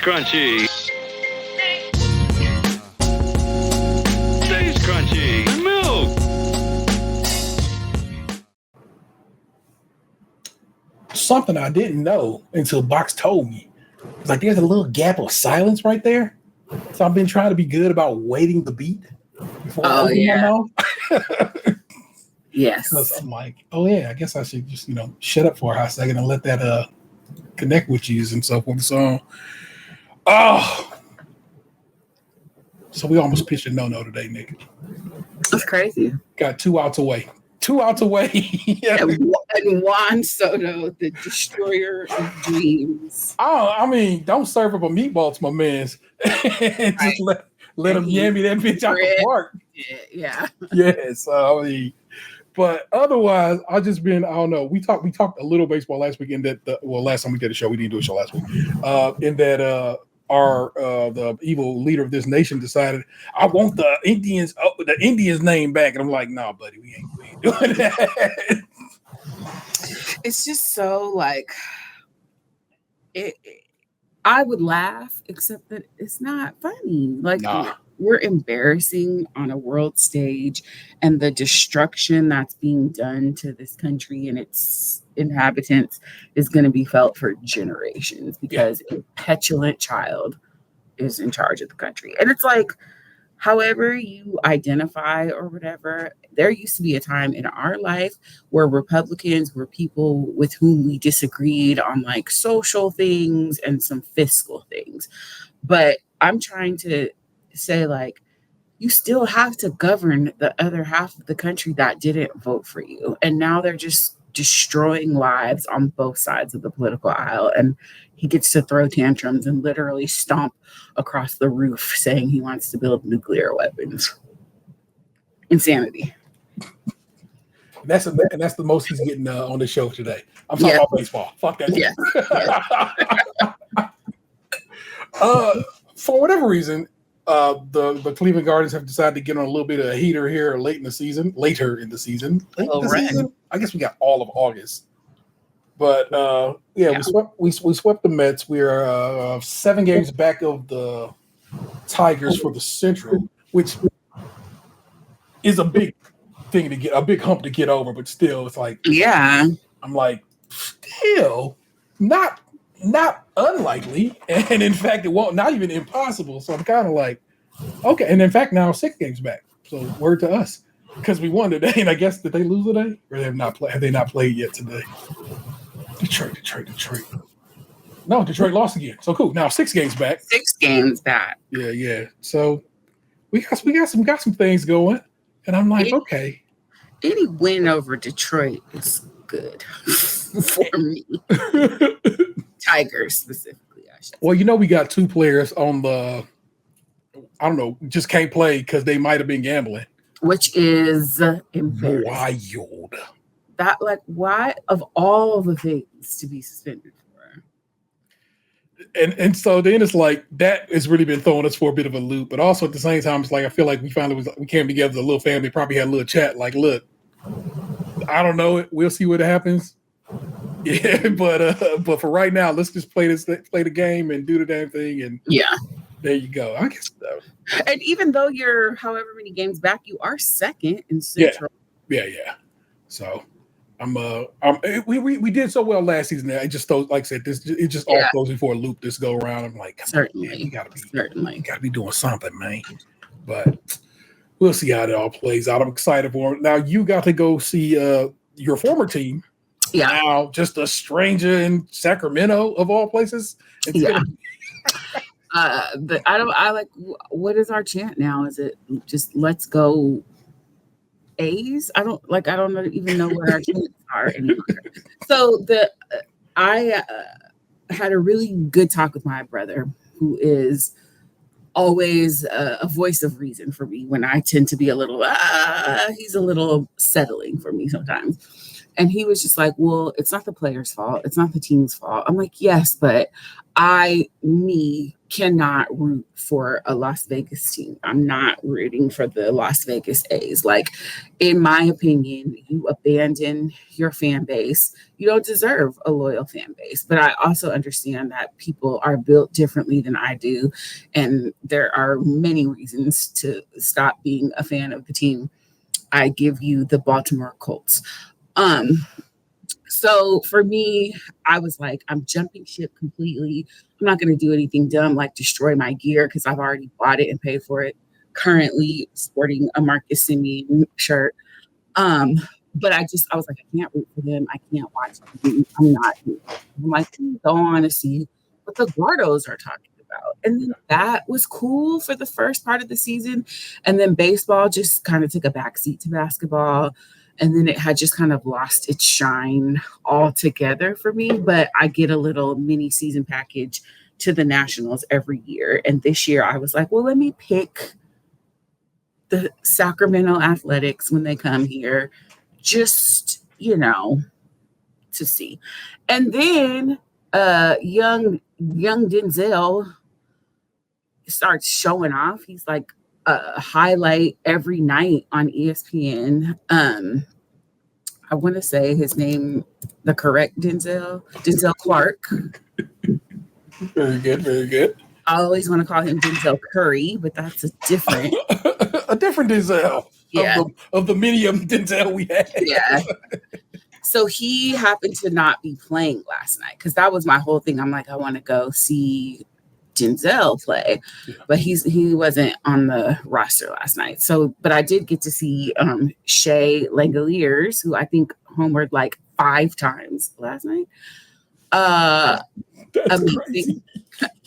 Krunchy. Stays crunchy. And milk. Something I didn't know until Box told me. It's like there's a little gap of silence right there. So I've been trying to be good about waiting the beat before I open my mouth. Yes. Because I'm like, oh yeah, I guess I should just, shut up for a hot second and let that connect with you and so forth. So so we almost pitched a no today, Nick. That's crazy. Got 2 outs away. 2 outs away. And Juan Soto, the destroyer of dreams. Oh, I mean, don't serve up a meatball to my mans. And just let him yammy that bitch out the park. Yeah. Yeah. So I mean, but otherwise, I've just been, I don't know. We talked a little baseball last week in that last time we did a show, we didn't do a show last week. In that the evil leader of this nation decided, I want the Indians name back. And I'm like, nah, buddy, we ain't doing that. It's just so like I would laugh, except that it's not funny. Like we're embarrassing on a world stage, and the destruction that's being done to this country and its inhabitants is going to be felt for generations because a petulant child is in charge of the country. And it's like, however you identify or whatever, there used to be a time in our life where Republicans were people with whom we disagreed on like social things and some fiscal things. But I'm trying to say, like, you still have to govern the other half of the country that didn't vote for you. And now they're just destroying lives on both sides of the political aisle. And he gets to throw tantrums and literally stomp across the roof saying he wants to build nuclear weapons. Insanity. That's the most he's getting on the show today. I'm talking about baseball. Fuck that. Yeah. For whatever reason, the Cleveland Guardians have decided to get on a little bit of a heater here later in the season. I guess we got all of August. But we swept the Mets. We are 7 games back of the Tigers for the Central, which is a big thing to get, a big hump to get over. But still, it's like, I'm like, still not unlikely, and in fact, it won't, not even impossible. So I'm kind of like, okay. And in fact, now 6 games back. So word to us, because we won today. And I guess, did they lose today, or have they not played yet today? Detroit. No, Detroit lost again. So cool. Now 6 games back. 6 games back. Yeah. So we got some things going, and I'm like, okay. Any win over Detroit is good for me. Tigers specifically, I should say. Well, we got 2 players on the, I don't know, just can't play because they might have been gambling. Which is embarrassing. Wild. That, like, why of all of the things to be suspended for? And so then it's like, that has really been throwing us for a bit of a loop. But also at the same time, it's like, I feel like we came together as a little family, probably had a little chat, like, look, I don't know it. We'll see what happens. Yeah, but for right now, let's just play the game and do the damn thing, and there you go. I guess so. And even though you're however many games back, you are second in Central. Yeah. So we did so well last season that it just throws, like I said, it just all throws me for a loop this go around. I'm like, certainly, man, you gotta be doing something, man. But we'll see how it all plays out. I'm excited for it. Now you got to go see your former team. Yeah. Now, just a stranger in Sacramento of all places. But I like, what is our chant now? Is it just let's go A's? I don't even know what our chants are anymore. So I had a really good talk with my brother, who is always a voice of reason for me when I tend to be a little, he's a little settling for me sometimes. And he was just like, well, it's not the player's fault. It's not the team's fault. I'm like, yes, but me cannot root for a Las Vegas team. I'm not rooting for the Las Vegas A's. Like, in my opinion, you abandon your fan base. You don't deserve a loyal fan base. But I also understand that people are built differently than I do. And there are many reasons to stop being a fan of the team. I give you the Baltimore Colts. So for me, I was like, I'm jumping ship completely. I'm not going to do anything dumb like destroy my gear because I've already bought it and paid for it. Currently sporting a Marcus Simeon shirt. But I was like, I can't root for them. I can't watch them. I'm not. I'm like, go on to see what the Gordos are talking about. And then that was cool for the first part of the season. And then baseball just kind of took a backseat to basketball. And then it had just kind of lost its shine altogether for me. But I get a little mini season package to the Nationals every year. And this year I was like, well, let me pick the Sacramento Athletics when they come here, just, to see. And then young Denzel starts showing off. He's like a highlight every night on ESPN. I want to say his name, the correct Denzel Clark. Very good, very good. I always want to call him Denzel Curry, but that's a different Denzel. Yeah. Of the many of Denzel we had. Yeah. So he happened to not be playing last night because that was my whole thing. I'm like, I want to go see Denzel play, but he wasn't on the roster last night. So, but I did get to see Shea Langoliers, who I think homered like 5 times last night.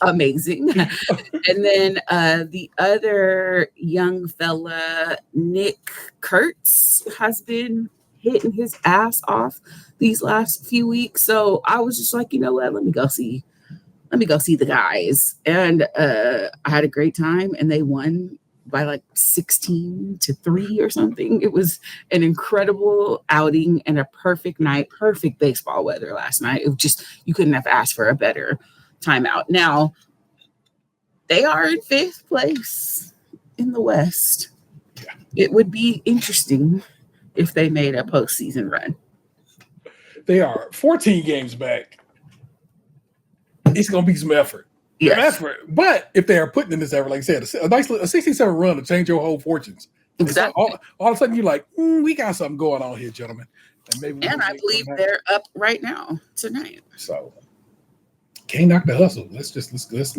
Amazing. And then the other young fella, Nick Kurtz, has been hitting his ass off these last few weeks. So I was just like, you know what? Let me go see the guys. And I had a great time, and they won by like 16-3 or something. It was an incredible outing and a perfect night, perfect baseball weather last night. It just, you couldn't have asked for a better timeout. Now, they are in 5th place in the West. Yeah. It would be interesting if they made a postseason run. They are 14 games back. It's going to be some effort. Yes. But if they are putting in this effort, like I said, a 67 run to change your whole fortunes. Exactly. All of a sudden, you're like, we got something going on here, gentlemen. And I believe they're up right now tonight. So can't knock the hustle. Let's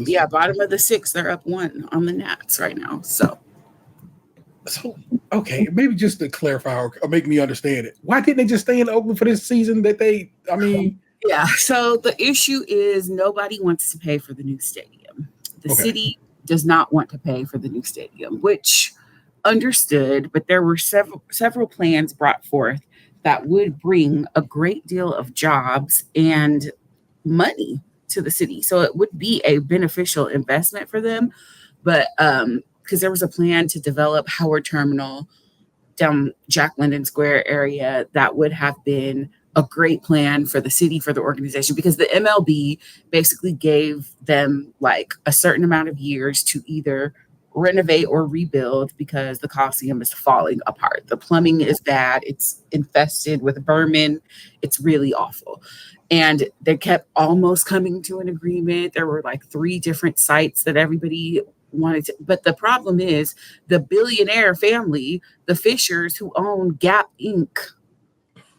yeah, bottom of the 6th, they're up 1 on the Nats right now. So okay, maybe just to clarify or make me understand it. Why didn't they just stay in Oakland for this season? Yeah, so the issue is nobody wants to pay for the new stadium. The city does not want to pay for the new stadium, which understood, but there were several plans brought forth that would bring a great deal of jobs and money to the city. So it would be a beneficial investment for them. But because there was a plan to develop Howard Terminal down Jack London Square area, that would have been a great plan for the city, for the organization, because the MLB basically gave them like a certain amount of years to either renovate or rebuild because the Coliseum is falling apart. The plumbing is bad. It's infested with vermin. It's really awful. And they kept almost coming to an agreement. There were like 3 different sites that everybody wanted to, but the problem is the billionaire family, the Fishers, who own Gap Inc.,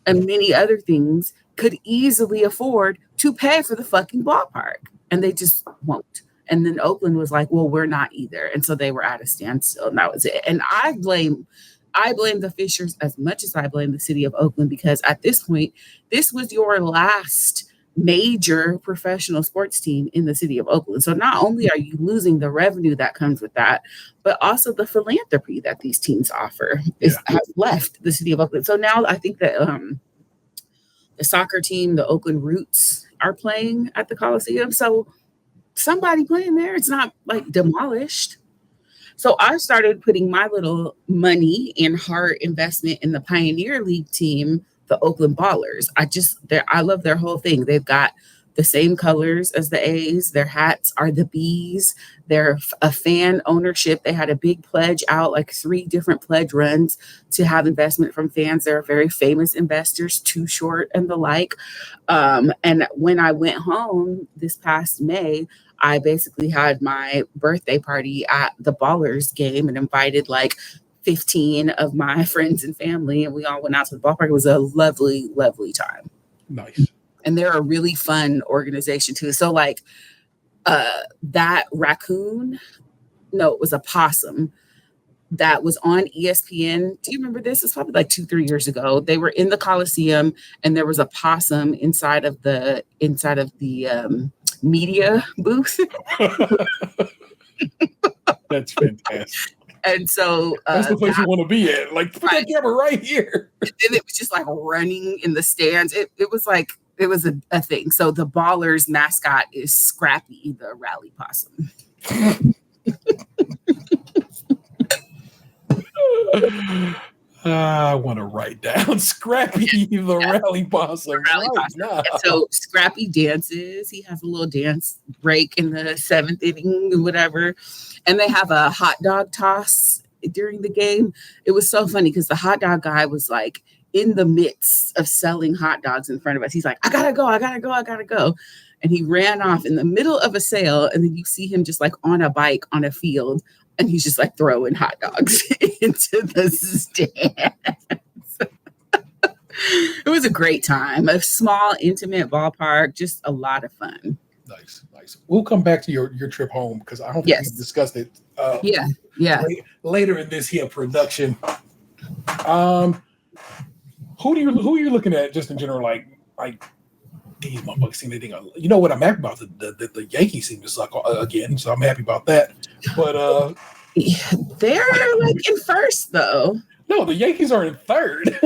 and many other things, could easily afford to pay for the fucking ballpark. And they just won't. And then Oakland was like, well, we're not either. And so they were at a standstill. And that was it. And I blame the Fishers as much as I blame the city of Oakland, because at this point, this was your last major professional sports team in the city of Oakland. So not only are you losing the revenue that comes with that, but also the philanthropy that these teams offer has left the city of Oakland. So now I think that the soccer team, the Oakland Roots, are playing at the Coliseum. So somebody playing there, it's not like demolished. So I started putting my little money and heart investment in the Pioneer League team the Oakland Ballers. I love their whole thing. They've got the same colors as the A's. Their hats are the B's. They're a fan ownership. They had a big pledge out, like 3 different pledge runs to have investment from fans. They're very famous investors, Too Short and the like. And when I went home this past May, I basically had my birthday party at the Ballers game and invited like 15 of my friends and family, and we all went out to the ballpark. It was a lovely, lovely time. Nice. And they're a really fun organization too. So like that raccoon, no, it was a possum that was on ESPN. Do you remember this? It's probably like 2-3 years ago. They were in the Coliseum and there was a possum inside of the media booth. That's fantastic. And so that's the place you want to be at. Like, put that camera right here. And it was just like running in the stands. It was like, it was a thing. So the Ballers mascot is Scrappy, the rally possum. I want to write down Scrappy, the rally possum. Rally possum. And so Scrappy dances. He has a little dance break in the 7th inning or whatever. And they have a hot dog toss during the game. It was so funny because the hot dog guy was like in the midst of selling hot dogs in front of us. He's like, I gotta go. And he ran off in the middle of a sale. And then you see him just like on a bike on a field. And he's just like throwing hot dogs into the stands. It was a great time. A small, intimate ballpark, just a lot of fun. Nice. We'll come back to your trip home because I don't think we discussed it. Yeah. Later in this here production. Who are you looking at just in general? Like these motherfuckers seem to think. You know what I'm happy about? The Yankees seem to suck again, so I'm happy about that. But they're like in first though. No, the Yankees are in third.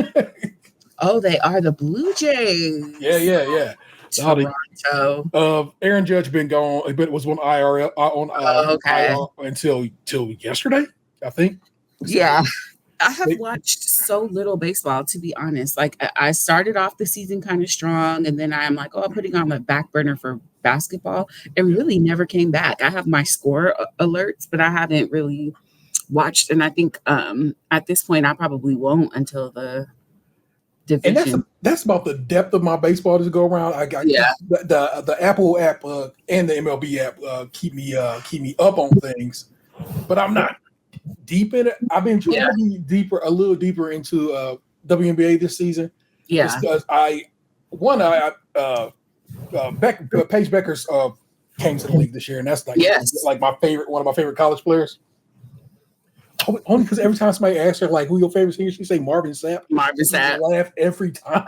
Oh, they are the Blue Jays. Yeah. Toronto. Aaron Judge been gone, but it was on IR until yesterday, I think. Yeah. I have watched so little baseball, to be honest. Like I started off the season kind of strong, and then I'm like, I'm putting on the back burner for basketball, and really never came back. I have my score alerts, but I haven't really watched. And I think at this point, I probably won't until the division. And that's about the depth of my baseball to go around. I got the Apple app and the MLB app keep me up on things, but I'm not deep in it. I've been trying to be a little deeper into WNBA this season. Yeah, because Paige Becker's came to the league this year, and that's like one of my favorite college players. Only because every time somebody asks her like who your favorite singer, she say Marvin Sapp. Marvin Sapp. Laugh every time.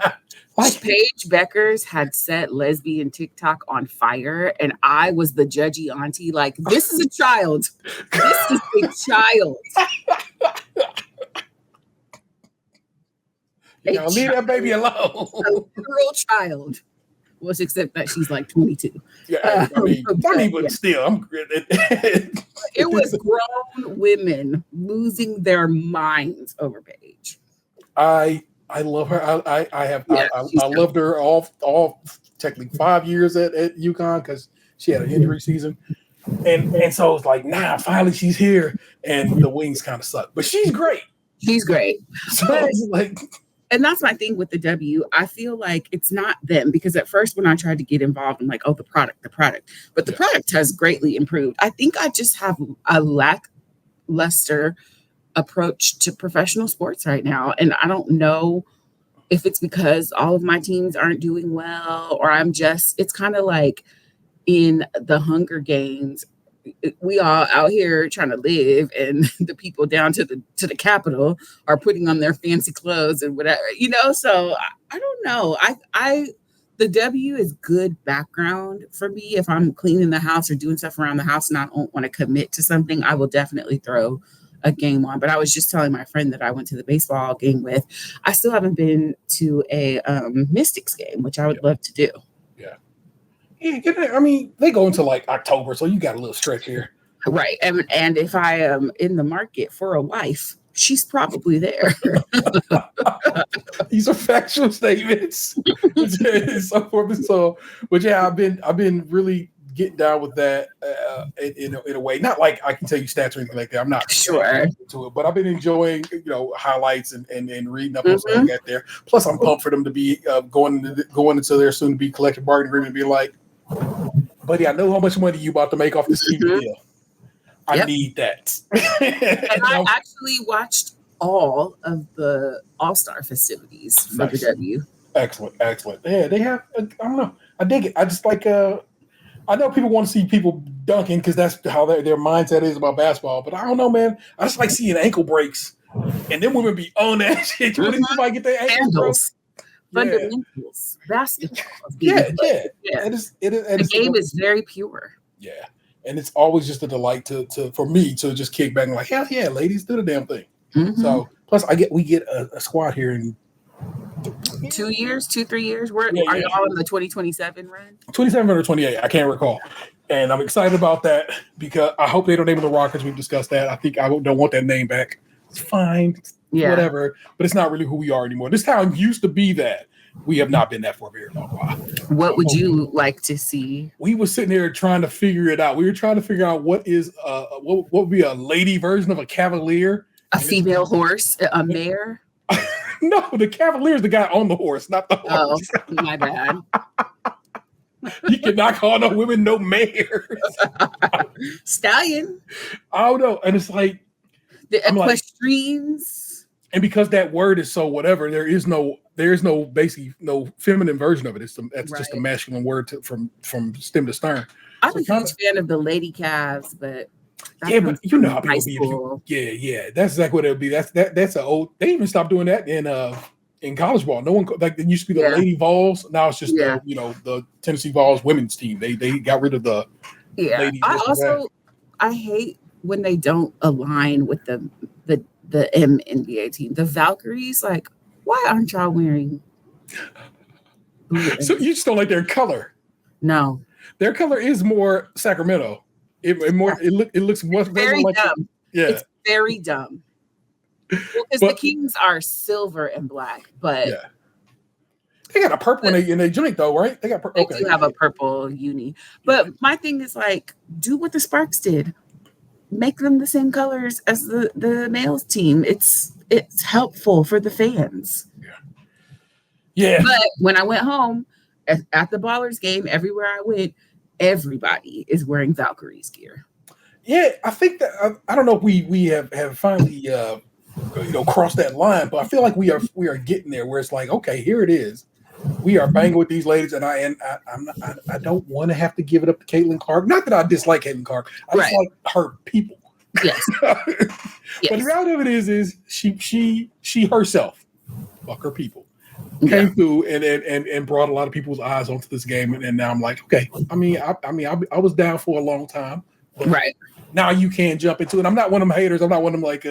Like Paige Beckers had set lesbian TikTok on fire, and I was the judgy auntie. Like, this is a child. This is a child. Leave that baby alone. A literal child. Well, except that she's like 22. Yeah, but still, I'm. It was grown women losing their minds over Paige. I love her. I loved her all technically 5 years at UConn because she had an injury season, and so it's like finally she's here, and the Wings kind of suck, but she's great. She's great. So it's like. And that's my thing with the W. I feel like it's not them, because at first when I tried to get involved, I'm like, oh, the product. But the product has greatly improved. I think I just have a lackluster approach to professional sports right now. And I don't know if it's because all of my teams aren't doing well, or it's kind of like in the Hunger Games. We all out here trying to live, and the people down to the Capitol are putting on their fancy clothes and whatever, so I don't know. The W is good background for me. If I'm cleaning the house or doing stuff around the house and I don't want to commit to something, I will definitely throw a game on. But I was just telling my friend that I went to the baseball game with. I still haven't been to a Mystics game, which I would love to do. Yeah, I mean, they go into like October, so you got a little stretch here. Right. And if I am in the market for a wife, she's probably there. These are factual statements. And so forth and so. But yeah, I've been really getting down with that in a way. Not like I can tell you stats or anything like that. I'm not Sure to it, but I've been enjoying highlights and reading up on stuff like that there. Plus, I'm pumped for them to be going into their soon to be collective bargaining agreement and be like, buddy, I know how much money you about to make off this TV deal. I need that. And I actually watched all of the All-Star festivities for the W. Excellent. Yeah, they have. I don't know. I dig it. I just like. I know people want to see people dunking because that's how their mindset is about basketball. But I don't know, man. I just like seeing ankle breaks, and then women be on that shit. When somebody get their ankles fundamentals, basketball. Yeah. The game is very pure. Yeah, and it's always just a delight for me to just kick back and like, hell yeah, ladies, do the damn thing. So plus, we get a squad here in 2 years, 3 years. Are y'all in the 2027 run? 27 or 28, I can't recall. And I'm excited about that because I hope they don't name the Rockets. We've discussed that. I think I don't want that name back. It's fine, whatever. But it's not really who we are anymore. This town used to be that. We have not been that for a very long while. What would you like to see? We were sitting there trying to figure it out. We were trying to figure out what would be a lady version of a cavalier. A female horse, a mare. No, the cavalier is the guy on the horse, not the horse. Oh, my bad. You cannot call no women no mares. Stallion. I don't know. And it's like the equestrians. And because that word is so whatever, there is no basically no feminine version of it. That's just a masculine word from stem to stern. I'm a huge fan of the lady calves, but but you know how people be. Yeah. That's exactly what it'll be. That's an old. They even stopped doing that in college ball. No one like there used to be the Lady Vols. Now it's just the Tennessee Vols women's team. They got rid of the. Yeah, lady I hate when they don't align with the WNBA team. The Valkyries, like, why aren't y'all wearing blue? So you just don't like their color? No, their color is more Sacramento. It looks much very like dumb. It's very dumb. Because the Kings are silver and black, but they got a purple in they joint though, right? They do have a purple uni. But my thing is like, do what the Sparks did. Make them the same colors as the males team. It's helpful for the fans. Yeah. But when I went home at the Ballers game, everywhere I went, everybody is wearing Valkyries gear. Yeah, I think that I don't know if we have finally crossed that line, but I feel like we are getting there where it's like, okay, here it is. We are banging with these ladies, and I don't want to have to give it up to Caitlin Clark. Not that I dislike Caitlin Clark, I just like her people. Yes. But the reality of it is she herself, fuck her people, came through and brought a lot of people's eyes onto this game, and now I'm like, okay. I was down for a long time, but now you can jump into it. I'm not one of them haters. I'm not one of them like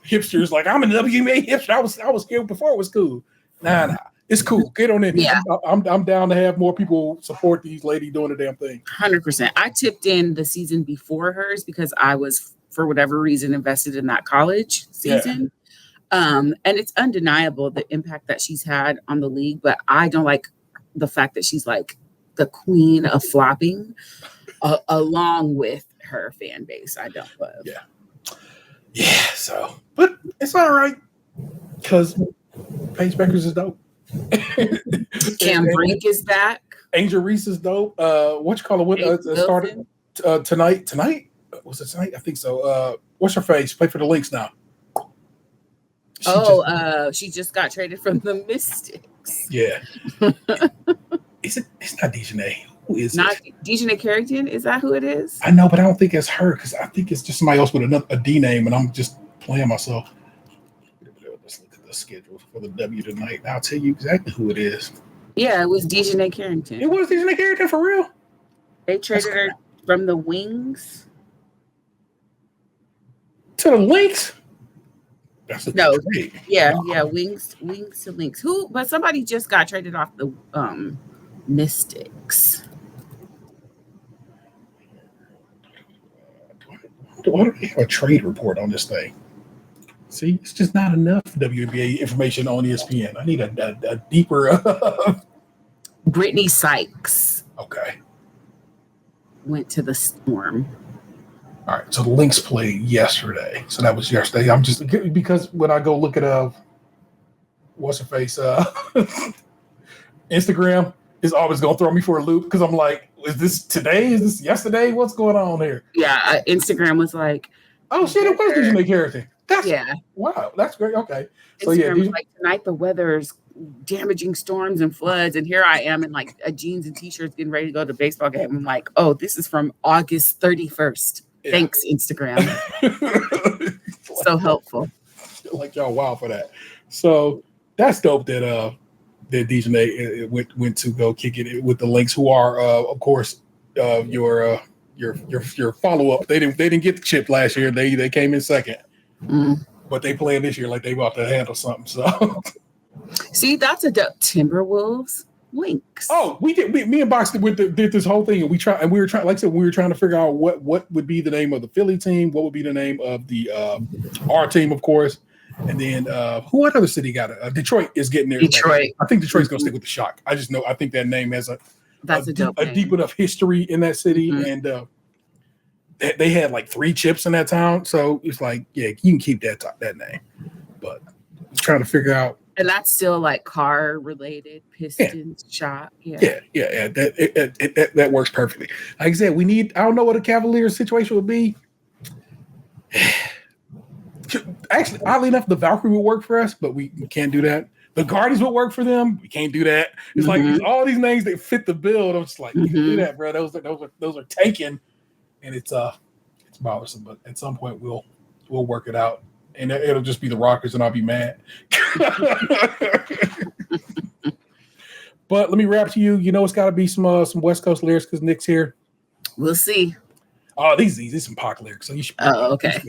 hipsters. Like I'm a WNBA hipster. I was scared before it was cool. Nah. It's cool. Get on in. Yeah. I'm down to have more people support these ladies doing the damn thing. 100%. I tipped in the season before hers because I was, for whatever reason, invested in that college season. And it's undeniable the impact that she's had on the league, but I don't like the fact that she's like the queen of flopping along with her fan base. I don't love. Yeah. So, but it's all right because Paige Beckers is dope. Cam Brink is back. Angel Reese is dope. What you call it? Started tonight. Tonight was it tonight? I think so. What's her face? Play for the Lynx now. She just got traded from the Mystics. Yeah. It's not Dejanay. Who is not it? Dejanay Carrington? Is that who it is? I know, but I don't think it's her because I think it's just somebody else with a D name, and I'm just playing myself. Let's look at the schedule for the W tonight. I'll tell you exactly who it is. Yeah, it was Dejanay Carrington. It was Dejanay Carrington for real. They traded her from the Wings to the Lynx. No, Wings to Lynx. Who? But somebody just got traded off the Mystics. Why do they have a trade report on this thing? See, it's just not enough WNBA information on ESPN. I need a deeper. Brittany Sykes Okay. went to the Storm. All right. So the Lynx played yesterday. So that was yesterday. I'm just because when I go look at what's her face Instagram, it's always gonna throw me for a loop because I'm like, is this today? Is this yesterday? What's going on here? Yeah, Instagram was like, oh shit! It was DJ McCarthy. That's wow. That's great. Okay. So Instagram was like, tonight the weather is damaging storms and floods, and here I am in like a jeans and t-shirts getting ready to go to a baseball game. I'm like, oh, this is from August 31st. Yeah. Thanks, Instagram. So helpful. Like y'all, wow for that. So that's dope that that DJ went to go kick it with the Lynx, who are of course your follow up. They didn't get the chip last year. They came in second, but they playing this year like they about to handle something. So see, that's a dope. Timberwolves Lynx. Oh, we did. Me and Box did this whole thing, and we were trying. Like I said, we were trying to figure out what would be the name of the Philly team, what would be the name of the our team, of course. And then what other city got it? Detroit is getting there. Detroit. I think Detroit's going to stick with the Shock. I just know. I think that name has a deep enough history in that city, and they had like 3 chips in that town. So it's like, yeah, you can keep that name. But trying to figure out. And that's still like car related, Pistons shop. Yeah. That works perfectly. Like I said, we need. I don't know what a Cavaliers situation would be. Actually, oddly enough, the Valkyrie would work for us, but we can't do that. The Guardians would work for them. We can't do that. It's like all these names that fit the bill. I'm just like, you can do that, bro. Those are taken, and it's bothersome. But at some point, we'll work it out, and it'll just be the Rockers, and I'll be mad. But let me wrap to you. You know, it's got to be some West Coast lyrics because Nick's here. We'll see. Oh, these some Pac lyrics, so you should. Okay.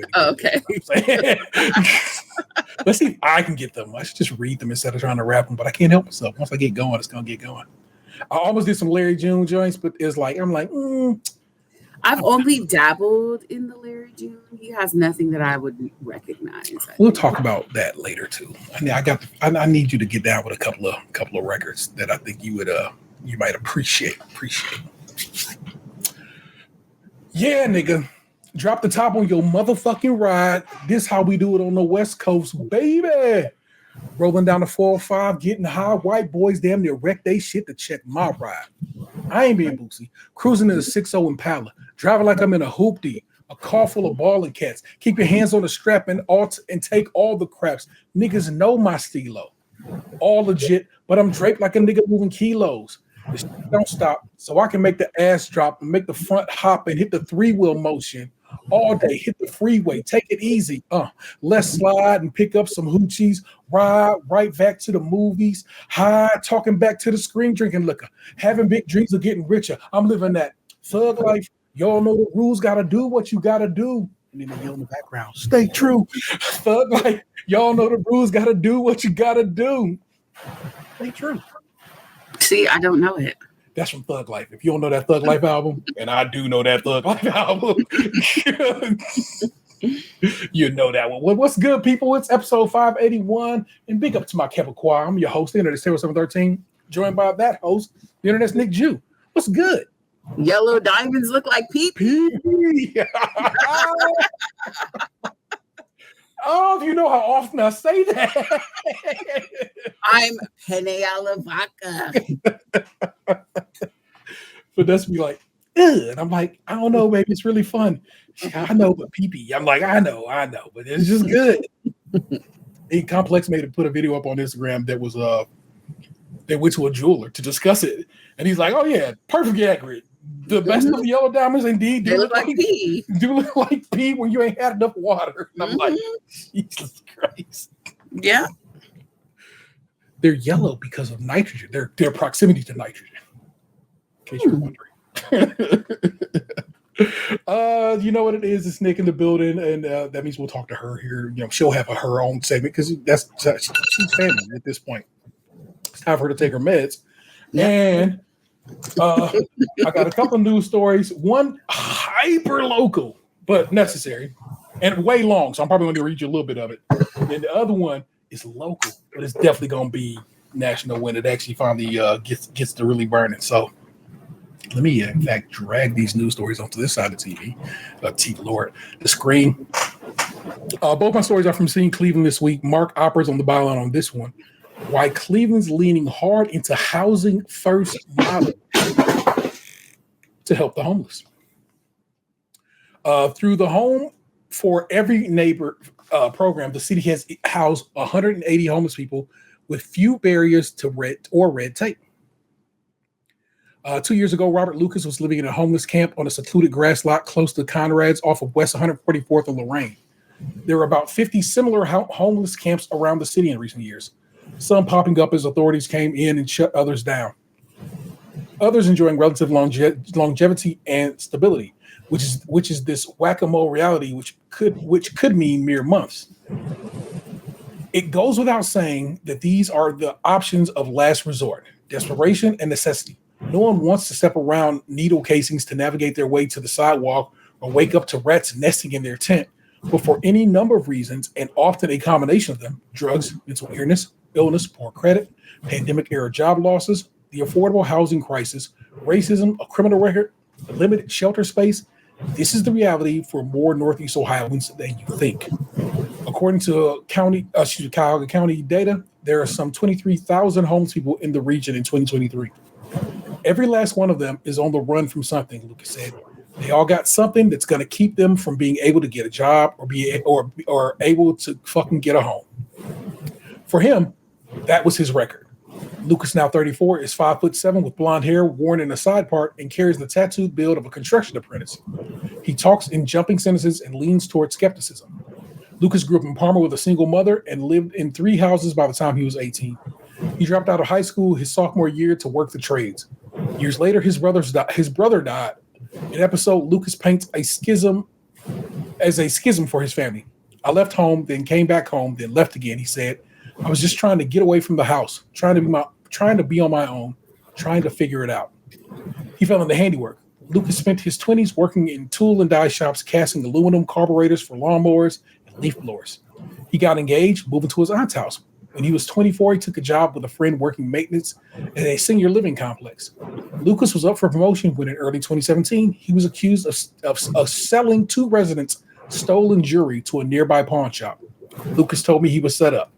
Let's see if I can get them. I should just read them instead of trying to rap them, but I can't help myself. Once I get going, it's gonna get going. I almost did some Larry June joints, but it's like I'm like, I've only dabbled in the Larry June. He has nothing that I would recognize. We'll talk about that later too. I need you to get down with a couple of records that I think you would you might appreciate. Yeah, nigga. Drop the top on your motherfucking ride. This how we do it on the West Coast, baby. Rolling down the 405, getting high. White boys damn near wreck they shit to check my ride. I ain't being boozy. Cruising in a 6.0 Impala. Driving like I'm in a hoopty. A car full of balling cats. Keep your hands on the strap and take all the craps. Niggas know my stilo. All legit, but I'm draped like a nigga moving kilos. This don't stop, so I can make the ass drop and make the front hop and hit the 3-wheel motion all day. Hit the freeway, take it easy. Let's slide and pick up some hoochies. Ride right back to the movies. High, talking back to the screen, drinking liquor. Having big dreams of getting richer. I'm living that thug life. Y'all know the rules. Gotta do what you gotta do. And then they yell in the background, stay true. Thug life. Y'all know the rules. Gotta do what you gotta do. Stay true. See, I don't know it. That's from Thug Life. If you don't know that Thug Life album, and I do know that Thug Life album, you know that one. What's good, people? It's episode 581, and big up to my Kevin Choir. I'm your host, the Internet's 713, joined by that host, the Internet's Nicju. What's good? Yellow diamonds look like pee-pee. Oh, if you know how often I say that. I'm penne alla vodka. But that's be like, ugh. And I'm like, I don't know, baby. It's really fun. I know, but pee-pee. I'm like, I know, but it's just good. Complex made it put a video up on Instagram that was they went to a jeweler to discuss it. And he's like, oh yeah, perfectly accurate. The best of the yellow diamonds indeed do look like pee. Do look like pee when you ain't had enough water. And I'm like, Jesus Christ. Yeah. They're yellow because of nitrogen. Their proximity to nitrogen. In case you're wondering. You know what it is? It's Nick in the building, and that means we'll talk to her here. You know, she'll have her own segment because she's family at this point. It's time for her to take her meds. Yeah. And I got a couple of news stories. One hyper local, but necessary. and way long. So I'm probably going to read you a little bit of it. And the other one is local, but it's definitely going to be national when it actually finally gets to really burning. So let me, in fact, drag these news stories onto this side of the the screen. Both my stories are from Seeing Cleveland this week. Mark Oppers on the byline on this one. Why Cleveland's leaning hard into housing first model to help the homeless. Through the Home for Every Neighbor program, the city has housed 180 homeless people with few barriers to red tape. 2 years ago, Robert Lucas was living in a homeless camp on a secluded grass lot close to Conrad's off of West 144th and Lorraine. There are about 50 similar homeless camps around the city in recent years, some popping up as authorities came in and shut others down. Others enjoying relative longevity and stability, which is this whack-a-mole reality, which could mean mere months. It goes without saying that these are the options of last resort, desperation and necessity. No one wants to step around needle casings to navigate their way to the sidewalk or wake up to rats nesting in their tent. But for any number of reasons, and often a combination of them, drugs, mental illness, poor credit, pandemic-era job losses, the affordable housing crisis, racism, a criminal record, limited shelter space, this is the reality for more Northeast Ohioans than you think. According to Cuyahoga County data, there are some 23,000 homeless people in the region in 2023. Every last one of them is on the run from something, Lucas said. They all got something that's going to keep them from being able to get a job or able to fucking get a home. For him, that was his record. Lucas, now 34, is 5'7" with blonde hair worn in a side part and carries the tattooed build of a construction apprentice. He talks in jumping sentences and leans toward skepticism. Lucas grew up in Parma with a single mother and lived in 3 houses by the time he was 18. He dropped out of high school his sophomore year to work the trades. Years later, his brother died. In an episode, Lucas paints a schism for his family. I left home, then came back home, then left again. He said, I was just trying to get away from the house, trying to be on my own, trying to figure it out. He fell into handiwork. Lucas spent his 20s working in tool and die shops, casting aluminum carburetors for lawnmowers and leaf blowers. He got engaged, moving to his aunt's house. When he was 24, he took a job with a friend working maintenance at a senior living complex. Lucas was up for promotion when in early 2017, he was accused of selling 2 residents stolen jewelry to a nearby pawn shop. Lucas told me he was set up.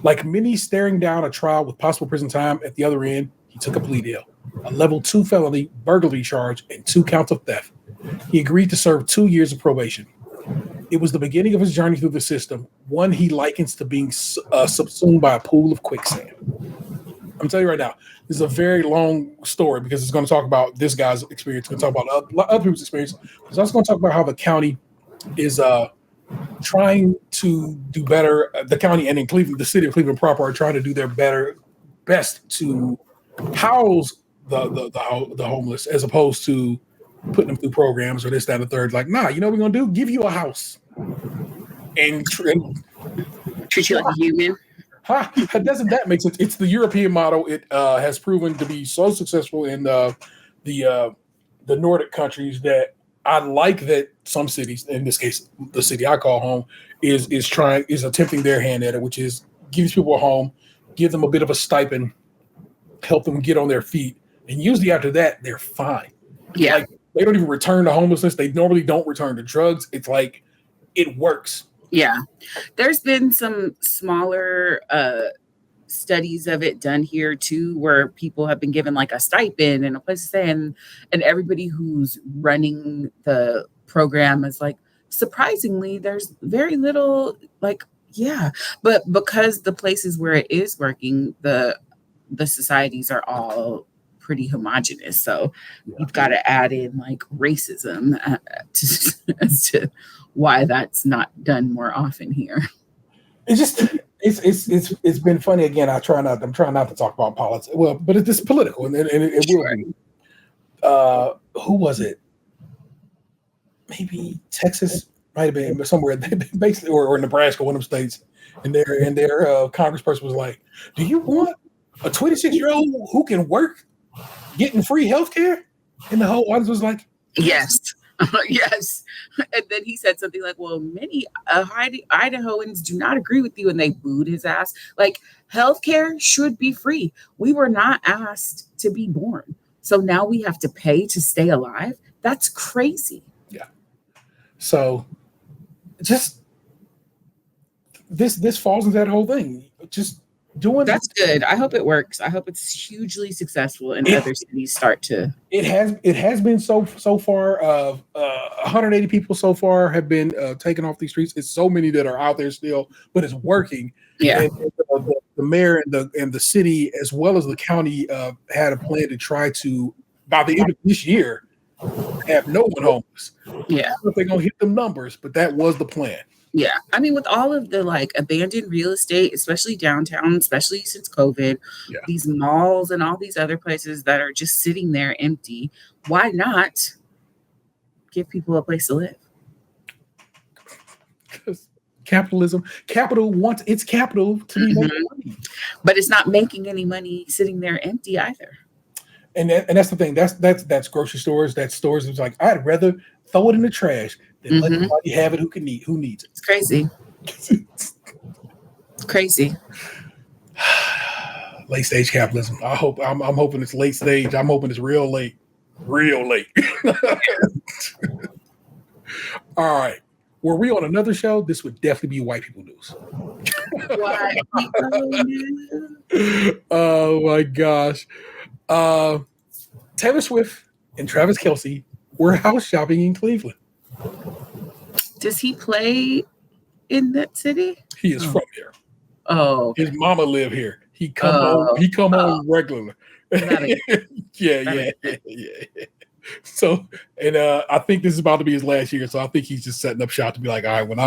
Like many staring down a trial with possible prison time at the other end, he took a plea deal, a level 2 felony, burglary charge, and 2 counts of theft. He agreed to serve 2 years of probation. It was the beginning of his journey through the system, one he likens to being subsumed by a pool of quicksand. I'm telling you right now, this is a very long story because it's going to talk about this guy's experience. It's going to talk about other people's experience. It's also going to talk about how the county is trying to do better. The county and in Cleveland, the city of Cleveland proper, are trying to do their best to house the homeless, as opposed to putting them through programs or this, that, and the third. Like, nah, you know what we're gonna do? Give you a house and treat you like a human. Doesn't that make sense? It's the European model. It has proven to be so successful in the Nordic countries that I like that some cities, in this case, the city I call home, is attempting their hand at it, which is give these people a home, give them a bit of a stipend, help them get on their feet, and usually after that they're fine. Yeah. Like, they don't even return to homelessness. They normally don't return to drugs. It's like it works. Yeah. There's been some smaller studies of it done here too, where people have been given like a stipend and a place to stay, and everybody who's running the program is like, surprisingly, there's very little but because the places where it is working, the societies are all pretty homogenous, so you've got to add in like racism as to why that's not done more often here. It's been funny. Again, I'm trying not to talk about politics. Well, but it's political, and it will be. Who was it? Maybe Texas, might have been somewhere, basically, or Nebraska, one of them states. And their congressperson was like, "Do you want a 26-year-old who can work getting free health care?" And the whole audience was like, "Yes." Yes. And then he said something like, well, many Idahoans do not agree with you. And they booed his ass. Like, healthcare should be free. We were not asked to be born. So now we have to pay to stay alive. That's crazy. Yeah. So just this falls into that whole thing. Just doing that's good. I hope it works. I hope it's hugely successful and other cities start to. It has been so far. 180 people so far have been taken off these streets. It's so many that are out there still, but it's working. Yeah. And the mayor and the city as well as the county had a plan to try to by the end of this year have no one homeless. Yeah. I don't know if they're gonna hit them numbers, but that was the plan. Yeah. I mean, with all of the like abandoned real estate, especially downtown, especially since COVID, these malls and all these other places that are just sitting there empty, why not give people a place to live? Because capital wants its capital to be making money. But it's not making any money sitting there empty either. And that's the thing. That's grocery stores. That's stores. It's like I'd rather throw it in the trash than let somebody have it who needs it. It's crazy. It's crazy. Late stage capitalism. I'm hoping it's late stage. I'm hoping it's real late. Real late. All right. Were we on another show? This would definitely be white people news. White people news. Oh my gosh. Taylor Swift and Travis Kelce were house shopping in Cleveland. Does he play in that city? He is from here. Oh, his mama live here. He come home regularly. Yeah. So, and I think this is about to be his last year. So I think he's just setting up shop to be like, all right, when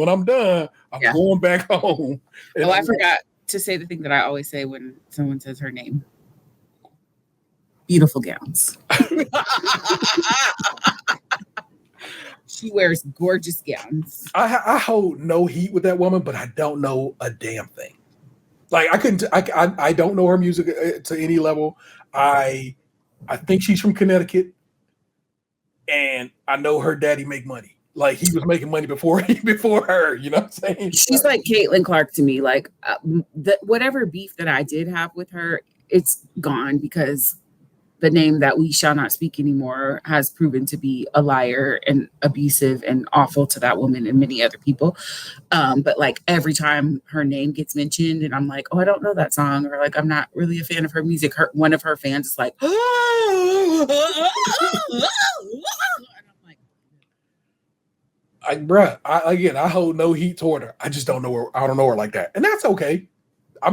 I'm done, I'm going back home. Oh, I forgot to say the thing that I always say when someone says her name. Beautiful gowns. She wears gorgeous gowns. I hold no heat with that woman, but I don't know a damn thing. Like I don't know her music to any level. I think she's from Connecticut, and I know her daddy make money. Like he was making money before her. You know what I'm saying? She's like Caitlin Clark to me. Like whatever beef that I did have with her, it's gone because the name that we shall not speak anymore has proven to be a liar and abusive and awful to that woman and many other people. But like every time her name gets mentioned and I'm like, oh, I don't know that song, or like, I'm not really a fan of her music. One of her fans is like, oh, and I'm like, bruh, I hold no heat toward her. I just don't know her. I don't know her like that. And that's okay. I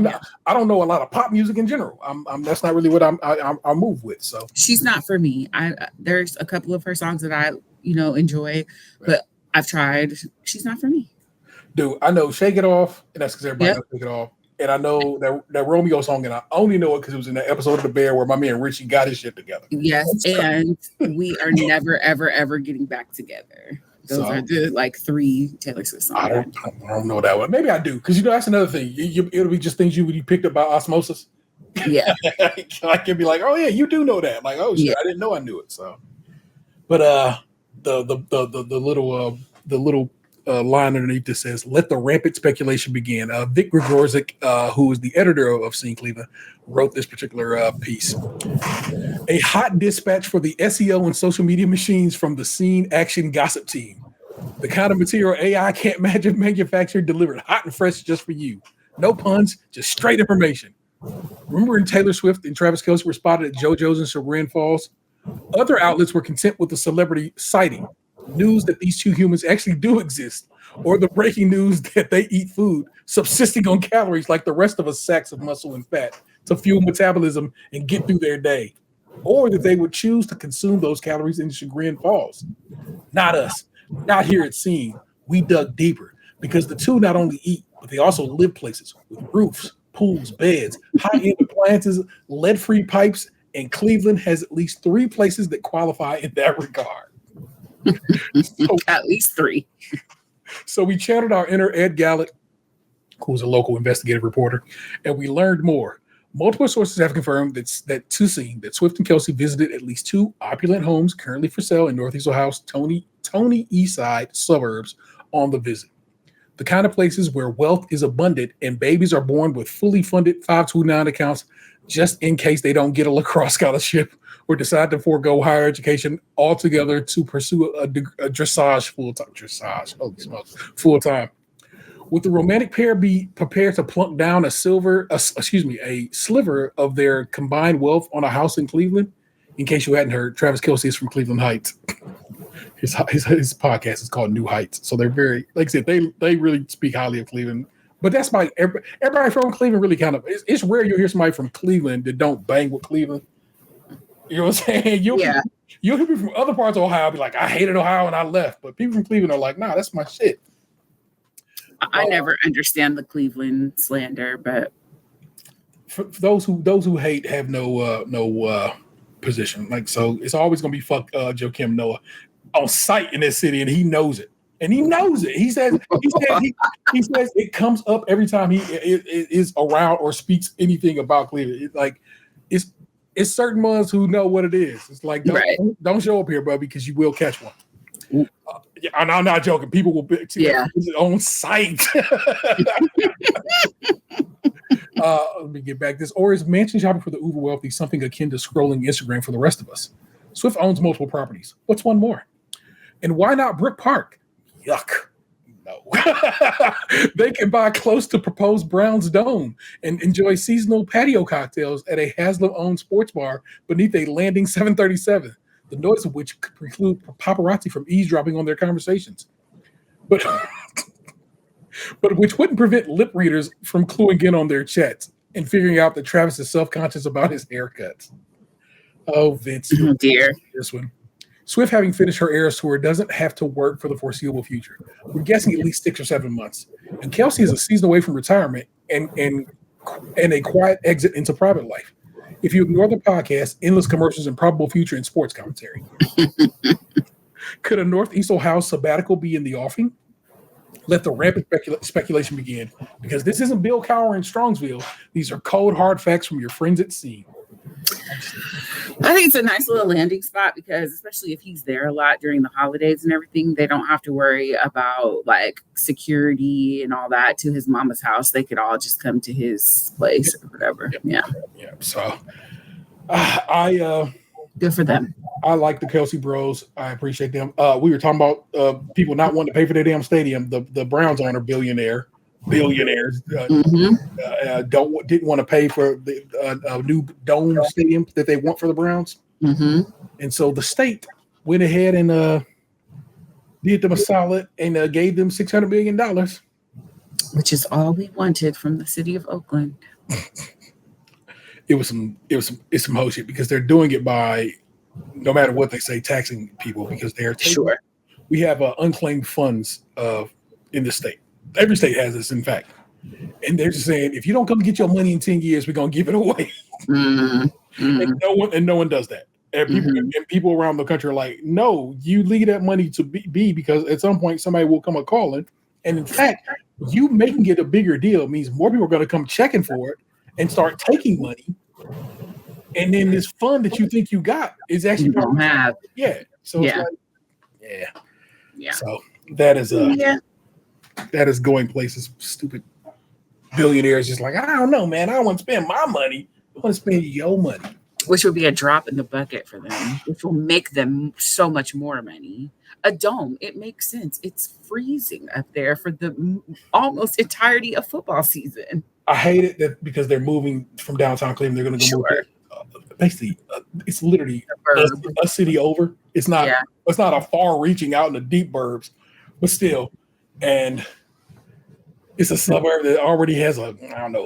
don't know a lot of pop music in general. That's not really what I move with. So she's not for me. There's a couple of her songs that I enjoy, but I've tried. She's not for me. Dude, I know "Shake It Off," and that's because everybody knows "Shake It Off." And I know that Romeo song, and I only know it because it was in that episode of The Bear where my man Richie got his shit together. Yes, and we are never, ever, ever getting back together. Those are the like 3 Taylor Swift songs. I don't know that one. Maybe I do, because that's another thing. It'll be just things you picked up by osmosis. Yeah, I can be like, oh yeah, you do know that. Like, oh shit, I didn't know I knew it. So, but the little line underneath this says, "Let the rampant speculation begin." Vic Gregorczyk, who is the editor of Scene Cleveland, wrote this particular piece. A hot dispatch for the SEO and social media machines from the Scene Action Gossip team. The kind of material AI can't manufacture, delivered hot and fresh just for you. No puns, just straight information. Remember when Taylor Swift and Travis Kelce were spotted at JoJo's in Chagrin Falls? Other outlets were content with the celebrity citing news that these two humans actually do exist, or the breaking news that they eat food, subsisting on calories like the rest of us, sacks of muscle and fat to fuel metabolism and get through their day, or that they would choose to consume those calories in Chagrin Falls. Not us. Not here at Scene. We dug deeper because the two not only eat, but they also live places with roofs, pools, beds, high-end appliances, lead-free pipes, and Cleveland has at least 3 places that qualify in that regard. At least 3. So we channeled our inner Ed Gallick, who's a local investigative reporter, and we learned more. Multiple sources have confirmed that Swift and Kelsey visited at least 2 opulent homes currently for sale in Northeast Ohio's Tony Eastside suburbs on the visit. The kind of places where wealth is abundant and babies are born with fully funded 529 accounts just in case they don't get a lacrosse scholarship or decide to forego higher education altogether to pursue a dressage full time. Would the romantic pair be prepared to plunk down a sliver of their combined wealth on a house in Cleveland? In case you hadn't heard, Travis Kelce is from Cleveland Heights. His podcast is called New Heights. So they're very, like I said, they really speak highly of Cleveland. But that's everybody from Cleveland really kind of, it's rare you hear somebody from Cleveland that don't bang with Cleveland. You know what I'm saying? You'll hear people from other parts of Ohio be like, I hated Ohio and I left. But people from Cleveland are like, nah, that's my shit. I never understand the Cleveland slander, but for those who hate have no position. Like, so it's always gonna be fuck Joakim Noah on site in this city, and he knows it. And he knows it. He says it comes up every time he is around or speaks anything about Cleveland. It's certain ones who know what it is. It's like, don't show up here, bro, because you will catch one. I'm not joking. People will be on site. Let me get back. Or is mansion shopping for the uber wealthy something akin to scrolling Instagram for the rest of us? Swift owns multiple properties. What's one more? And why not Brick Park? Yuck. No. They can buy close to proposed Brown's Dome and enjoy seasonal patio cocktails at a Haslam-owned sports bar beneath a Landing 737, the noise of which could preclude paparazzi from eavesdropping on their conversations. But which wouldn't prevent lip readers from cluing in on their chats and figuring out that Travis is self-conscious about his haircuts. Oh, Vince. Oh, dear. This one. Swift, having finished her Eras tour, doesn't have to work for the foreseeable future. We're guessing at least 6 or 7 months. And Kelsey is a season away from retirement and a quiet exit into private life. If you ignore the podcast, endless commercials, and probable future in sports commentary. Could a Northeast Ohio sabbatical be in the offing? Let the rampant speculation begin, because this isn't Bill Cowher in Strongsville. These are cold, hard facts from your friends at sea. I think it's a nice little landing spot because, especially if he's there a lot during the holidays and everything, they don't have to worry about like security and all that to his mama's house. They could all just come to his place or whatever. Yeah. So good for them. I like the Kelsey Bros. I appreciate them. We were talking about people not wanting to pay for their damn stadium. The Browns owner, billionaires didn't want to pay for the new dome stadium that they want for the Browns. Mm-hmm. And so the state went ahead and did them a solid and gave them $600 million, which is all we wanted from the city of Oakland. It's some whole shit because they're doing it by, no matter what they say, taxing people because they're sure. We have unclaimed funds in the state. Every state has this, in fact. And they're just saying, if you don't come get your money in 10 years, we're gonna give it away. Mm-hmm. And no one does that. And people around the country are like, no, you leave that money to be because at some point somebody will come a calling. And in fact, you making it a bigger deal means more people are gonna come checking for it and start taking money. And then this fund that you think you got is actually you don't have. Yeah. So yeah. It's like, yeah. So that is that is going places. Stupid billionaires just like, I don't know, man. I don't want to spend my money. I want to spend your money. Which would be a drop in the bucket for them, which will make them so much more money. A dome, it makes sense. It's freezing up there for the almost entirety of football season. I hate it that because they're moving from downtown Cleveland, they're going to go move. Basically, it's literally a city over. It's not. Yeah. It's not a far reaching out in the deep burbs, but still, and it's a suburb that already has a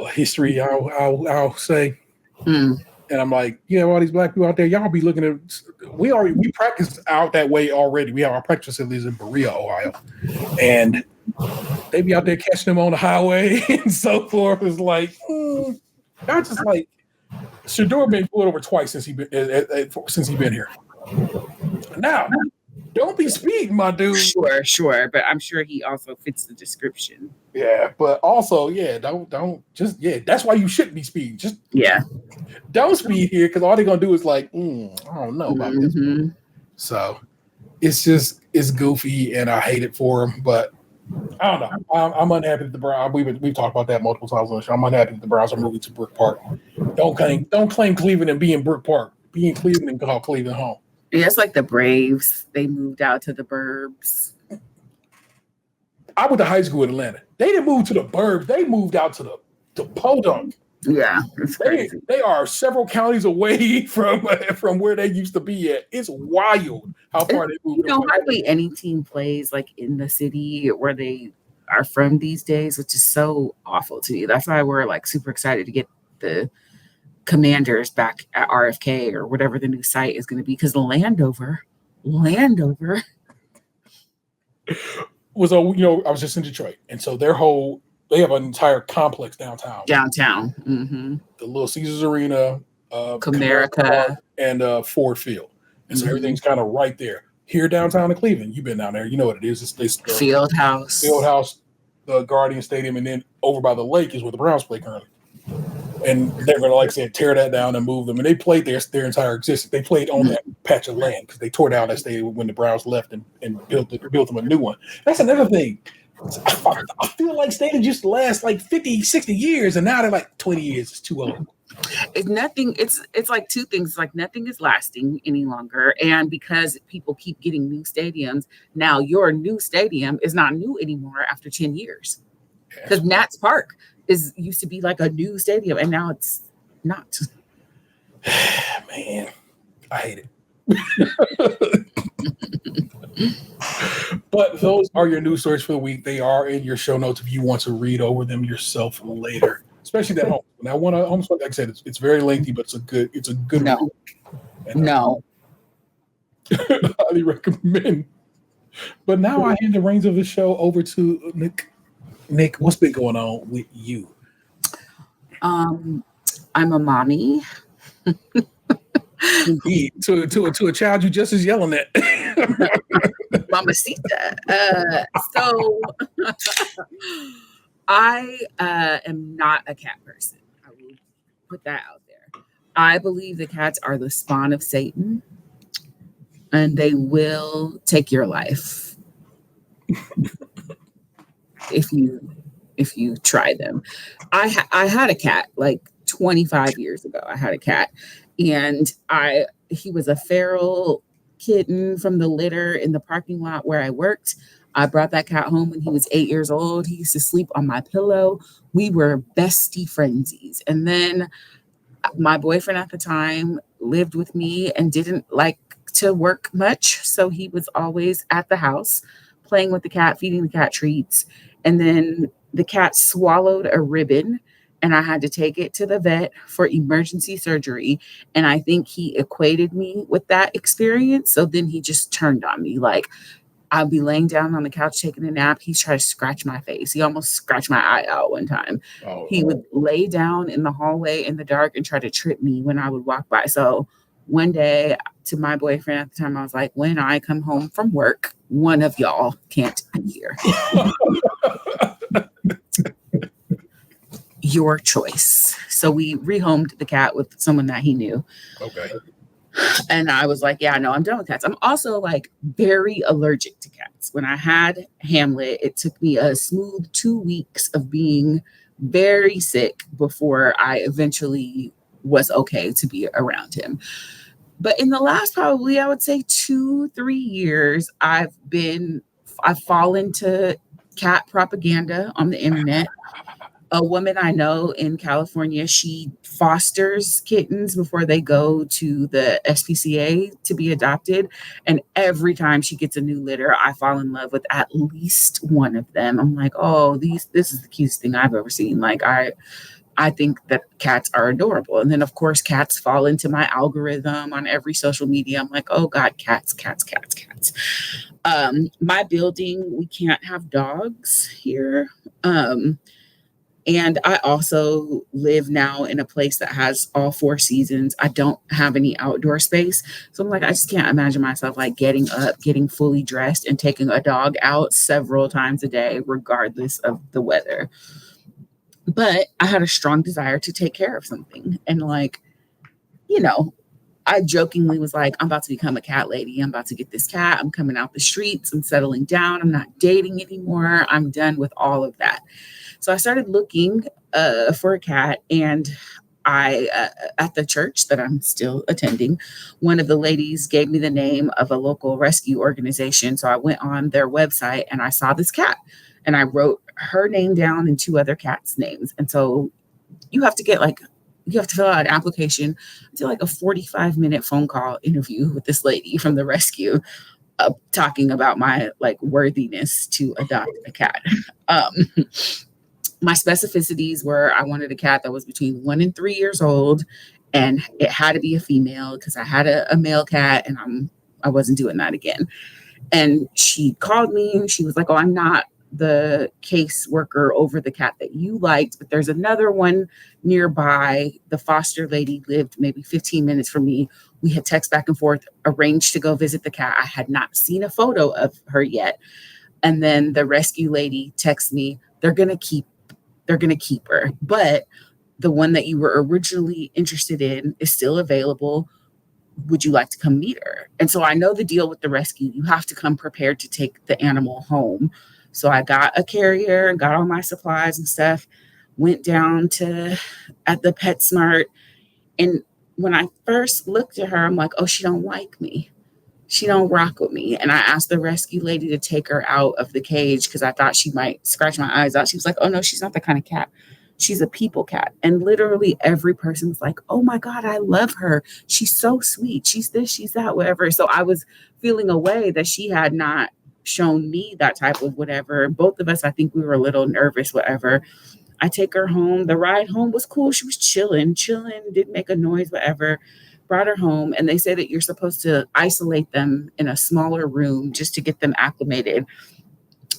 history. I'll say. And I'm like, all these black people out there, y'all be looking at. We practice out that way already. We have our practice facilities in Berea, Ohio, and they be out there catching them on the highway and so forth. It's like, not just like Shador been pulled over twice since he been here. Now, Don't be speeding, my dude. Sure, but I'm sure he also fits the description. Yeah, but also, don't just that's why you shouldn't be speeding. Just don't speed here because all they're gonna do is like, I don't know about this. So it's goofy and I hate it for him, but I don't know. I'm unhappy that the Browns. We've talked about that multiple times on the show. I'm unhappy that the Browns are moving to Brook Park. Don't claim Cleveland and be in Brook Park. Be in Cleveland and call Cleveland home. Yeah, it's like the Braves. They moved out to the burbs. I went to high school in Atlanta. They didn't move to the burbs. They moved out to Podunk. Yeah, it's crazy. They are several counties away from where they used to be at. It's wild how far they moved. Hardly any team plays like in the city where they are from these days, which is so awful to me. That's why we're like super excited to get the Commanders back at RFK or whatever the new site is going to be, because the Landover was I was just in Detroit, and so they have an entire complex downtown. Mm-hmm. The Little Caesars Arena, Comerica, and Ford Field, and so everything's kind of right there. Here downtown in Cleveland, you've been down there, you know what it is. It's the Field House, the Guardian Stadium, and then over by the lake is where the Browns play currently. And they're going to, like I said, tear that down and move them. And they played their entire existence. They played on that patch of land because they tore down that stadium when the Browns left and built them a new one. That's another thing. I feel like stadiums used to last like 50, 60 years, and now they're like 20 years. It's too old. It's like two things. Like nothing is lasting any longer. And because people keep getting new stadiums, now your new stadium is not new anymore after 10 years. Because Nats Park used to be like a new stadium, and now it's not. Man, I hate it. But those are your news stories for the week. They are in your show notes if you want to read over them yourself later, especially that home. Now, like I said, it's very lengthy, but it's a good no. And, no. highly recommend. But now I hand the reins of the show over to Nick. Nick, what's been going on with you? I'm a mommy. Indeed, to a child you just is yelling at. Mamacita. So I am not a cat person. I will put that out there. I believe the cats are the spawn of Satan, and they will take your life if you try them. I had a cat like 25 years ago. I had a cat, and he was a feral kitten from the litter in the parking lot where I worked. I brought that cat home when he was 8 years old. He used to sleep on my pillow. We were bestie frenzies. And then my boyfriend at the time lived with me and didn't like to work much. So he was always at the house playing with the cat, feeding the cat treats. And then the cat swallowed a ribbon, and I had to take it to the vet for emergency surgery. And I think he equated me with that experience. So then he just turned on me. Like, I'll be laying down on the couch taking a nap. He's trying to scratch my face. He almost scratched my eye out one time. He would lay down in the hallway in the dark and try to trip me when I would walk by. So one day, to my boyfriend at the time, I was like, when I come home from work, one of y'all can't be here. Your choice. So we rehomed the cat with someone that he knew. Okay. And I was like, yeah, no, I'm done with cats. I'm also like very allergic to cats. When I had Hamlet, it took me a smooth 2 weeks of being very sick before I eventually was okay to be around him. But in the last, probably, I would say 2-3 years, I've fallen to cat propaganda on the internet. A woman I know in California, she fosters kittens before they go to the SPCA to be adopted. And every time she gets a new litter, I fall in love with at least one of them. I'm like, oh, this is the cutest thing I've ever seen. Like, I think that cats are adorable. And then, of course, cats fall into my algorithm on every social media. I'm like, oh, God, cats. My building, we can't have dogs here. And I also live now in a place that has all 4 seasons. I don't have any outdoor space. So I'm like, I just can't imagine myself like getting up, getting fully dressed, and taking a dog out several times a day, regardless of the weather. But I had a strong desire to take care of something. And like, you know, I jokingly was like, I'm about to become a cat lady. I'm about to get this cat. I'm coming out the streets. I'm settling down. I'm not dating anymore. I'm done with all of that. So I started looking for a cat, and I, at the church that I'm still attending, one of the ladies gave me the name of a local rescue organization. So I went on their website and I saw this cat, and I wrote her name down and 2 other cats' names. And so you have to fill out an application, do like a 45-minute phone call interview with this lady from the rescue, talking about my like worthiness to adopt a cat. My specificities were I wanted a cat that was between 1 and 3 years old, and it had to be a female because I had a male cat and I wasn't doing that again. And she called me and she was like, oh, I'm not the case worker over the cat that you liked, but there's another one nearby. The foster lady lived maybe 15 minutes from me. We had text back and forth, arranged to go visit the cat. I had not seen a photo of her yet. And then the rescue lady texted me, they're going to keep her, but the one that you were originally interested in is still available. Would you like to come meet her? And so I know the deal with the rescue. You have to come prepared to take the animal home. So I got a carrier and got all my supplies and stuff, went down at the PetSmart. And when I first looked at her, I'm like, oh, she don't like me. She don't rock with me. And I asked the rescue lady to take her out of the cage because I thought she might scratch my eyes out. She was like, oh, no, she's not that kind of cat. She's a people cat. And literally every person was like, oh, my God, I love her. She's so sweet. She's this, she's that, whatever. So I was feeling a way that she had not shown me that type of whatever. Both of us, I think we were a little nervous, whatever. I take her home. The ride home was cool. She was chilling, didn't make a noise, whatever. Brought her home, and they say that you're supposed to isolate them in a smaller room just to get them acclimated.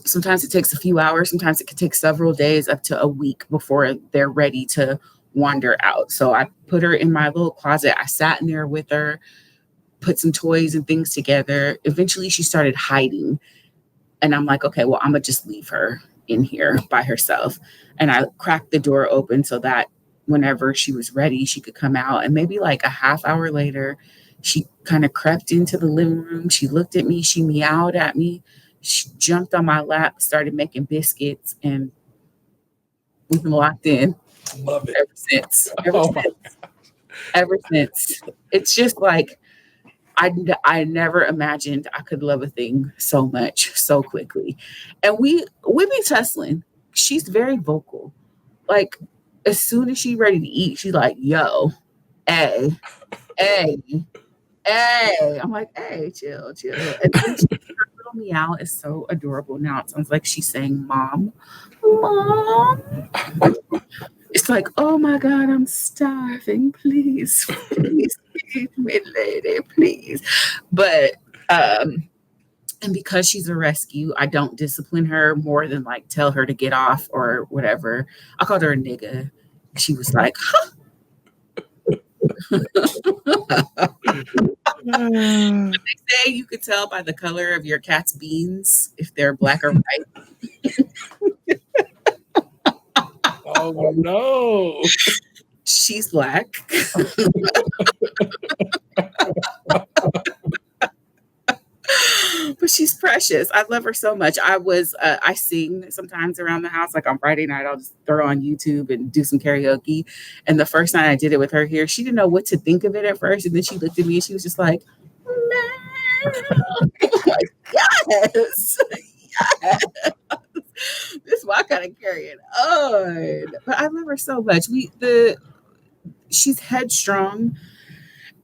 Sometimes it takes a few hours. Sometimes it could take several days, up to a week before they're ready to wander out. So I put her in my little closet. I sat in there with her, put some toys and things together. Eventually she started hiding. And I'm like, okay, well, I'm going to just leave her in here by herself. And I cracked the door open so that whenever she was ready, she could come out. And maybe like a half hour later, she kind of crept into the living room. She looked at me. She meowed at me. She jumped on my lap, started making biscuits, and we've been locked in. Love it. Ever since. Ever since. It's just like, I never imagined I could love a thing so much, so quickly. And we be tussling. She's very vocal. Like, as soon as she's ready to eat, she's like, yo, hey. I'm like, hey, chill. And then her little meow is so adorable. Now it sounds like she's saying, mom. It's like, oh my God, I'm starving. Please feed me, lady, please. But, and because she's a rescue, I don't discipline her more than like tell her to get off or whatever. I called her a nigga. She was like, huh. They say you could tell by the color of your cat's beans if they're black or white. Oh no. She's black. But she's precious. I love her so much. I sing sometimes around the house. Like on Friday night, I'll just throw on YouTube and do some karaoke. And the first night I did it with her here, she didn't know what to think of it at first. And then she looked at me and she was just like, like, yes. This is why I gotta carry it on. But I love her so much. She's headstrong.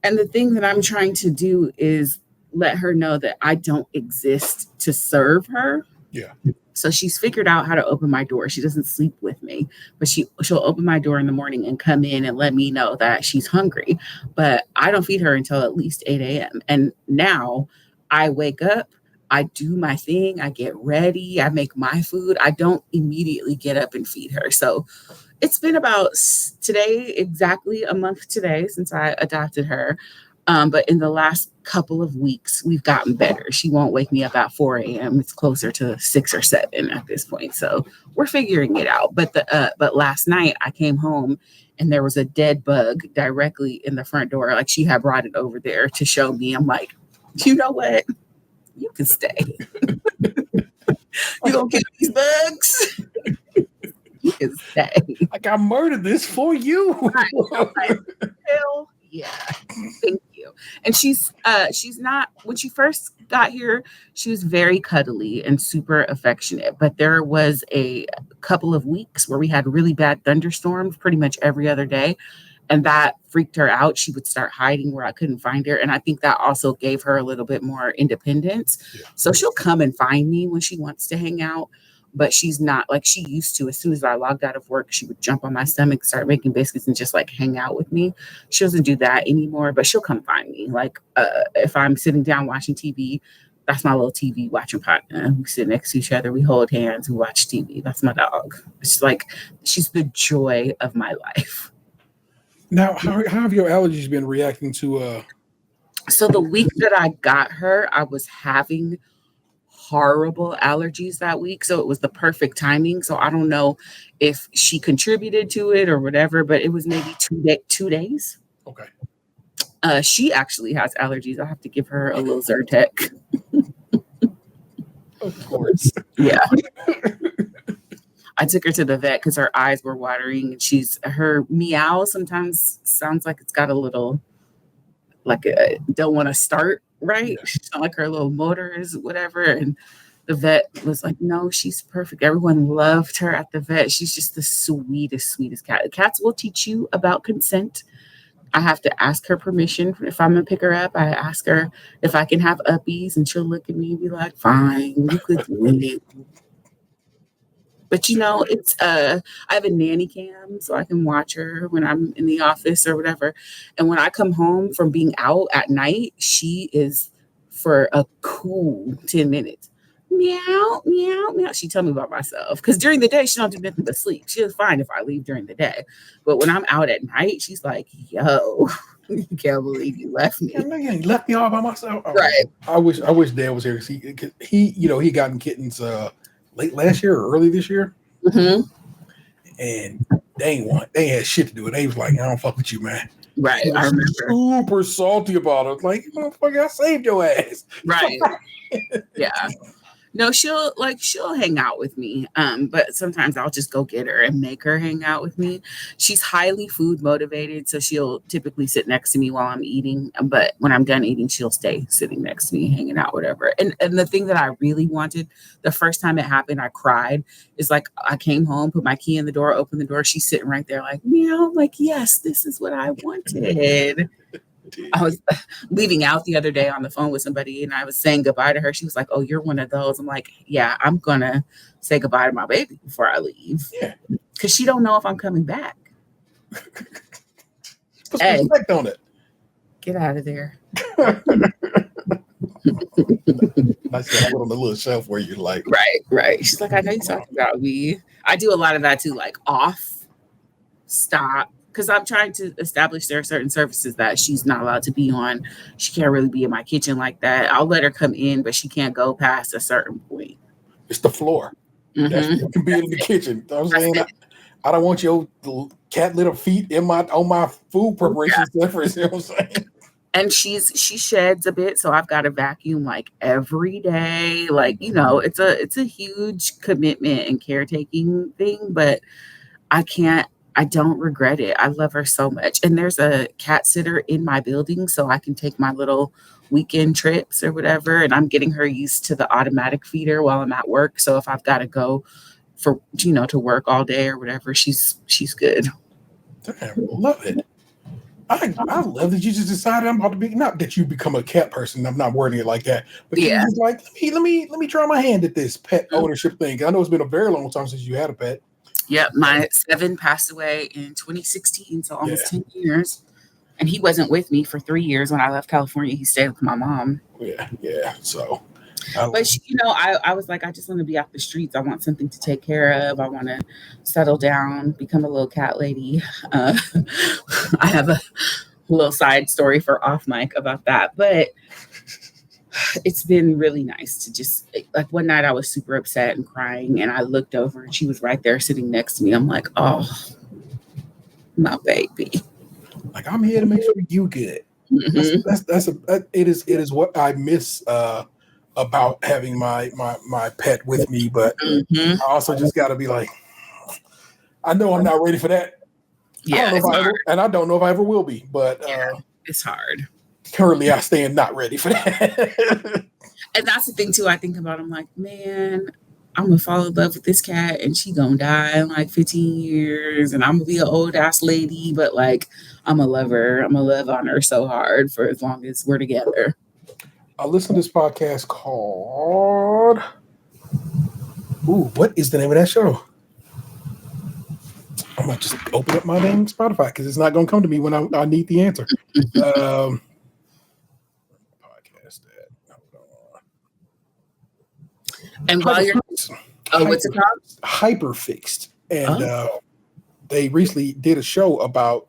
And the thing that I'm trying to do is let her know that I don't exist to serve her. Yeah. So she's figured out how to open my door. She doesn't sleep with me, but she'll open my door in the morning and come in and let me know that she's hungry. But I don't feed her until at least 8 a.m. And now I wake up, I do my thing. I get ready. I make my food. I don't immediately get up and feed her. So it's been about today, exactly a month today since I adopted her. But in the last couple of weeks, we've gotten better. She won't wake me up at 4 a.m. It's closer to 6 or 7 at this point. So we're figuring it out. But last night I came home and there was a dead bug directly in the front door. Like she had brought it over there to show me. I'm like, you know what? You can stay. You gonna kill these bugs? You can stay. Like I murdered this for you. Right. Like, hell yeah. Thank you. And she's not, when she first got here, she was very cuddly and super affectionate. But there was a couple of weeks where we had really bad thunderstorms pretty much every other day. And that freaked her out. She would start hiding where I couldn't find her. And I think that also gave her a little bit more independence. Yeah. So she'll come and find me when she wants to hang out. But she's not like she used to. As soon as I logged out of work, she would jump on my stomach, start making biscuits, and just like hang out with me. She doesn't do that anymore, but she'll come find me. Like if I'm sitting down watching TV, that's my little TV watching partner. We sit next to each other. We hold hands. We watch TV. That's my dog. It's like she's the joy of my life. Now, how have your allergies been reacting to? So the week that I got her, I was having horrible allergies that week. So it was the perfect timing. So I don't know if she contributed to it or whatever, but it was maybe 2 days. Okay. She actually has allergies. I have to give her a little Zyrtec. Of course. Yeah. I took her to the vet because her eyes were watering, and her meow sometimes sounds like it's got a little, like a don't want to start right. Yeah. She sounds like her little motors, whatever. And the vet was like, no, she's perfect. Everyone loved her at the vet. She's just the sweetest cat. Cats will teach you about consent. I have to ask her permission if I'm gonna pick her up. I ask her if I can have uppies, and she'll look at me and be like, fine, you could do it. But it's I have a nanny cam so I can watch her when I'm in the office or whatever. And when I come home from being out at night, she is for a cool 10 minutes. Meow, meow, meow. She tell me about myself. Because during the day, she don't do nothing but sleep. She's fine if I leave during the day. But when I'm out at night, she's like, yo, you can't believe you left me. You left me all by myself. Oh, right. I wish Dad was here. He gotten kittens late last year or early this year. Mm-hmm. And they had shit to do. And they was like, I don't fuck with you, man. Right. I remember. Super salty about it. Like, motherfucker, I saved your ass. Right. Yeah. No, she'll hang out with me. But sometimes I'll just go get her and make her hang out with me. She's highly food motivated, so she'll typically sit next to me while I'm eating. But when I'm done eating, she'll stay sitting next to me, hanging out, whatever. And the thing that I really wanted, the first time it happened, I cried. Is like I came home, put my key in the door, opened the door. She's sitting right there, like meow. I'm like, yes, this is what I wanted. I was leaving out the other day on the phone with somebody and I was saying goodbye to her. She was like, oh, you're one of those. I'm like, yeah, I'm going to say goodbye to my baby before I leave. Yeah. Because she don't know if I'm coming back. Put some respect on it. Get out of there. I said, I put on the little shelf where you like. Right. She's like, I know you talking about me. I do a lot of that too, like off, stop. Because I'm trying to establish there are certain surfaces that she's not allowed to be on. She can't really be in my kitchen like that. I'll let her come in, but she can't go past a certain point. It's the floor. Mm-hmm. You can be in the kitchen. I'm saying I don't want your cat little feet on my food preparation surface. You know what I'm saying? And she sheds a bit, so I've got to vacuum like every day. Like, it's a huge commitment and caretaking thing, but I don't regret it. I love her so much. And there's a cat sitter in my building, so I can take my little weekend trips or whatever. And I'm getting her used to the automatic feeder while I'm at work. So if I've got to go for, to work all day or whatever, she's good. Damn, love it. I love that you just decided I'm about to be, not that you become a cat person. I'm not wording it like that, but you're just like, let me try my hand at this pet ownership thing. I know it's been a very long time since you had a pet. Yep, my 7 passed away in 2016, so almost 10 years. And he wasn't with me for 3 years when I left California. He stayed with my mom. Yeah. So But I was like, I just want to be off the streets. I want something to take care of. I want to settle down, become a little cat lady. I have a little side story for off mic about that, but it's been really nice to just, like, one night I was super upset and crying, and I looked over and she was right there sitting next to me. I'm like, oh, my baby. Like, I'm here to make sure you good. Mm-hmm. It is what I miss about having my pet with me, but I also just got to be like, I know I'm not ready for that. Yeah, I don't know if I ever will be, but it's hard. Currently, I stand not ready for that. And that's the thing too. I think about. I'm like, man, I'm gonna fall in love with this cat, and she gonna die in like 15 years, and I'm gonna be an old ass lady. But like, I'm a lover. I'm gonna love on her so hard for as long as we're together. I listened to this podcast called. Ooh, what is the name of that show? I might just open up my dang Spotify because it's not gonna come to me when I need the answer. And while you're, what's it called? Hyperfixed, and they recently did a show about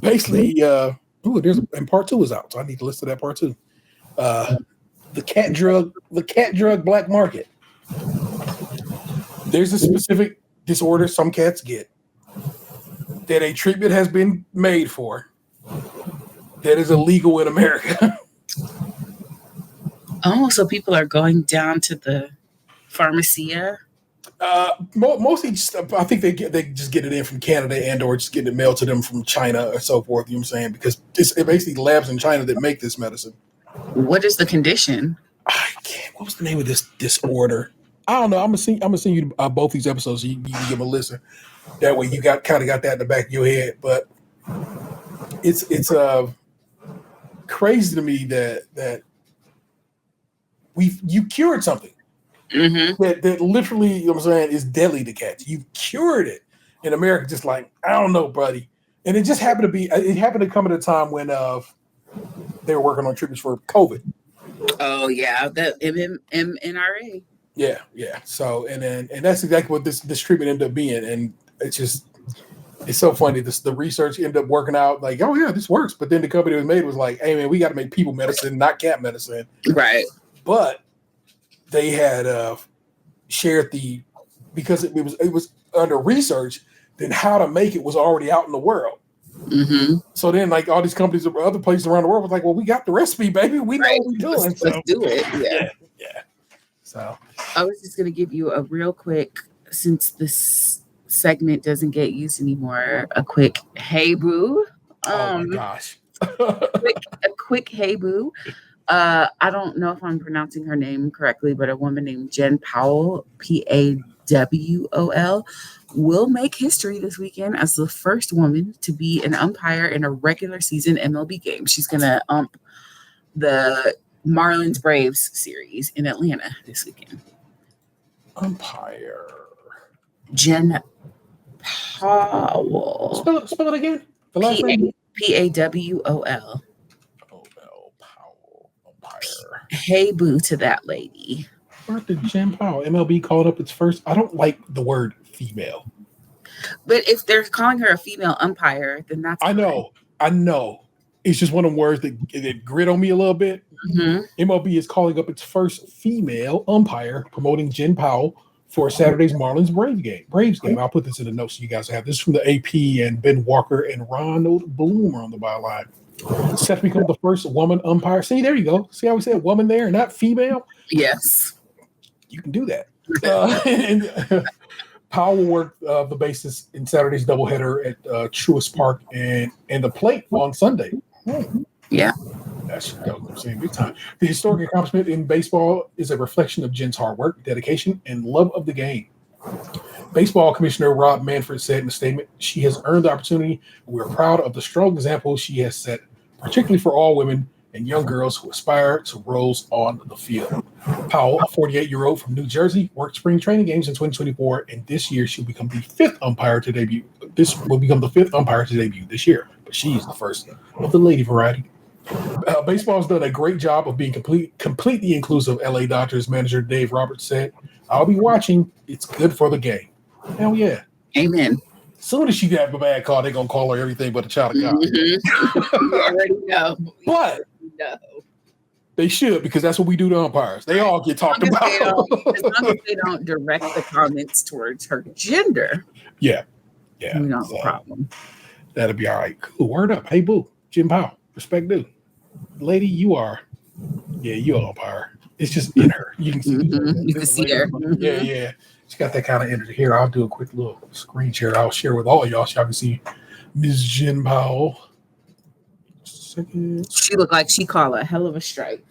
basically. And part 2 is out, so I need to listen to that part 2. The cat drug black market. There's a specific disorder some cats get that a treatment has been made for that is illegal in America. Oh, so people are going down to the pharmacia? Mostly, I think they just get it in from Canada and or just getting it mailed to them from China or so forth. You know what I'm saying? Because it's basically labs in China that make this medicine. What is the condition? I can't. What was the name of this disorder? I don't know. I'm gonna send you both these episodes so you can give them a listen. That way, you got that in the back of your head. But it's crazy to me that you cured something that literally, you know what I'm saying, is deadly to cats. You cured it in America, just like, I don't know, buddy. And it just happened to come at a time when they were working on treatments for COVID. Oh yeah, the NRA. Yeah. So and that's exactly what this treatment ended up being, and it's so funny. The research ended up working out like, oh yeah, this works. But then the company that made was like, hey man, we got to make people medicine, not cat medicine. Right. But they had shared because it was under research. Then how to make it was already out in the world. Mm-hmm. So then, like all these companies, other places around the world, was like, "Well, we got the recipe, baby. We know what we're doing. Let's do it." Yeah. So I was just gonna give you a real quick, since this segment doesn't get used anymore, a quick "Hey Boo." Oh my gosh! a quick "Hey Boo." I don't know if I'm pronouncing her name correctly, but a woman named Jen Powell, Pawol, will make history this weekend as the first woman to be an umpire in a regular season MLB game. She's going to ump the Marlins Braves series in Atlanta this weekend. Umpire. Jen Powell. Spell it again. The last name? Pawol. Powell. Umpire. Hey boo to that lady. Where did Jen Powell? MLB called up its first. I don't like the word female. But if they're calling her a female umpire, then that's I know. It's just one of the words that grit on me a little bit. Mm-hmm. MLB is calling up its first female umpire, promoting Jen Powell for Saturday's Marlins Braves game. I'll put this in the notes so you guys have. This is from the AP, and Ben Walker and Ronald Bloom are on the byline. Set to become the first woman umpire. See, there you go. See how we said woman there, not female? Yes. You can do that. And Powell worked the bases in Saturday's doubleheader at Truist Park and the plate on Sunday. Yeah. That's I'm saying big time. The historic accomplishment in baseball is a reflection of Jen's hard work, dedication, and love of the game. Baseball Commissioner Rob Manfred said in a statement, "She has earned the opportunity. We're proud of the strong example she has set, particularly for all women and young girls who aspire to roles on the field." Powell, a 48-year-old from New Jersey, worked spring training games in 2024, and this year she'll become the fifth umpire to debut. This will become the fifth umpire to debut this year, but she's the first of the lady variety. Baseball's done a great job of being completely inclusive. LA Dodgers manager Dave Roberts said, "I'll be watching. It's good for the game." Hell yeah. Amen. As soon as she got a bad call, they're going to call her everything but a child of God. We already know. But they should, because that's what we do to umpires. They all get talked about. As long as they don't direct the comments towards her gender. Yeah. We don't have a problem. That'll be all right. Cool. Word up. Hey, boo. Jim Powell. Respect due. Lady, you're an umpire. It's just in her. You can see You can see her. Yeah. She got that kind of energy. Here, I'll do a quick little screen share. I'll share with all y'all so y'all can see Ms. Jim Powell. She looked like she called a hell of a strike.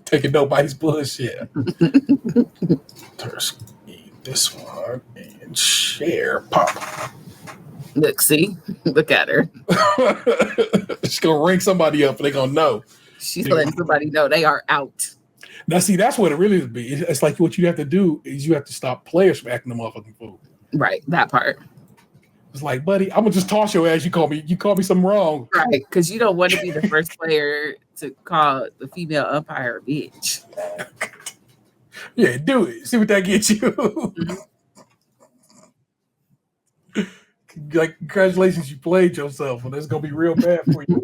Taking nobody's bullshit. This one and share. Pop. Look, see? Look at her. She's going to ring somebody up and they're going to know. She's letting somebody know they are out. Now, see, that's what it really would be. It's like what you have to do is you have to stop players from acting the motherfucking fool. Right, that part. It's like, buddy, I'm gonna just toss your ass. You call me something wrong. Right, because you don't want to be the first player to call the female umpire a bitch. Yeah, do it. See what that gets you. Like, congratulations, you played yourself, and it's gonna be real bad for you.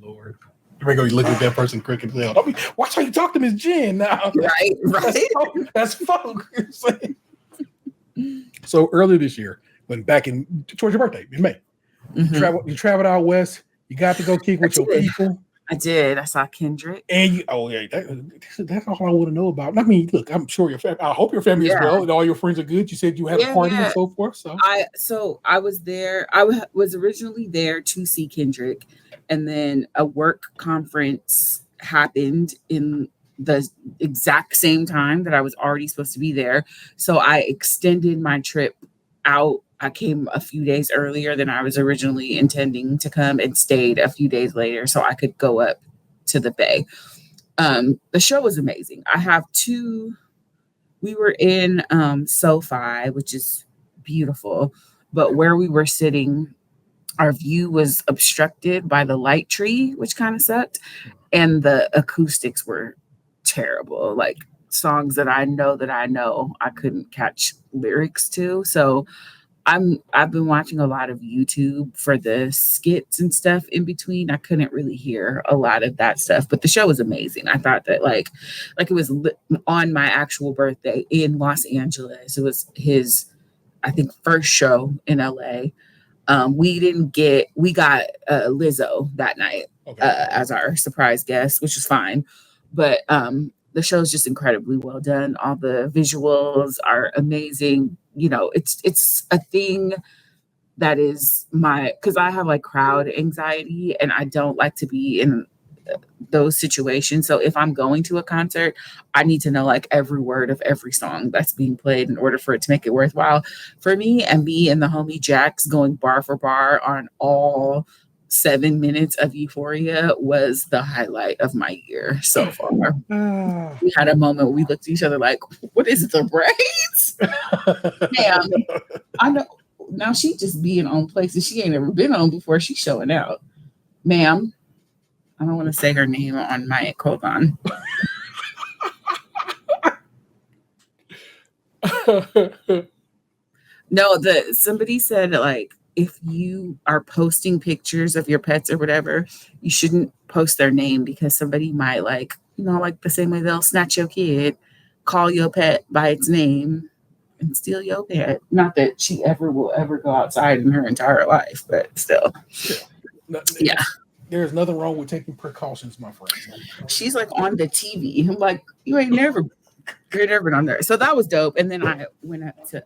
Lord. You're going to look at that person cricket and say, watch how you talk to Miss Jen now. Right. That's folk. So earlier this year, when back towards your birthday in May, you traveled out west. You got to go kick with your people. I did. I saw Kendrick. And that's all I want to know about. I mean, look, I'm sure I hope your family is well and all your friends are good. You said you had a party and so forth. So I was there. I was originally there to see Kendrick, and then a work conference happened in the exact same time that I was already supposed to be there. So I extended my trip out. I came a few days earlier than I was originally intending to come and stayed a few days later so I could go up to the Bay. The show was amazing. We were in SoFi, which is beautiful, but where we were sitting, our view was obstructed by the light tree, which kind of sucked. And the acoustics were terrible. Like songs that I know I couldn't catch lyrics to. So I've been watching a lot of YouTube for the skits and stuff in between. I couldn't really hear a lot of that stuff, but the show was amazing. I thought that like it was on my actual birthday in Los Angeles. It was his, I think, first show in LA. We got Lizzo that night as our surprise guest, which was fine. But the show is just incredibly well done. All the visuals are amazing. You know, it's a thing that is because I have like crowd anxiety and I don't like to be in those situations. So if I'm going to a concert, I need to know like every word of every song that's being played in order for it to make it worthwhile for me. And me and the homie Jax going bar for bar on all 7 minutes of Euphoria was the highlight of my year so far. We had a moment where we looked at each other like, what is it, the braids? Damn, I know. Now she just being on places she ain't ever been on before. She's showing out. Ma'am, I don't want to say her name on mic. Hold on. No, somebody said like, if you are posting pictures of your pets or whatever, you shouldn't post their name because somebody might like the same way they'll snatch your kid, call your pet by its name and steal your pet. Not that she will ever go outside in her entire life, but still. Yeah. There's nothing wrong with taking precautions, my friend. She's like on the TV. I'm like, you're never been on there. So that was dope. And then I went up to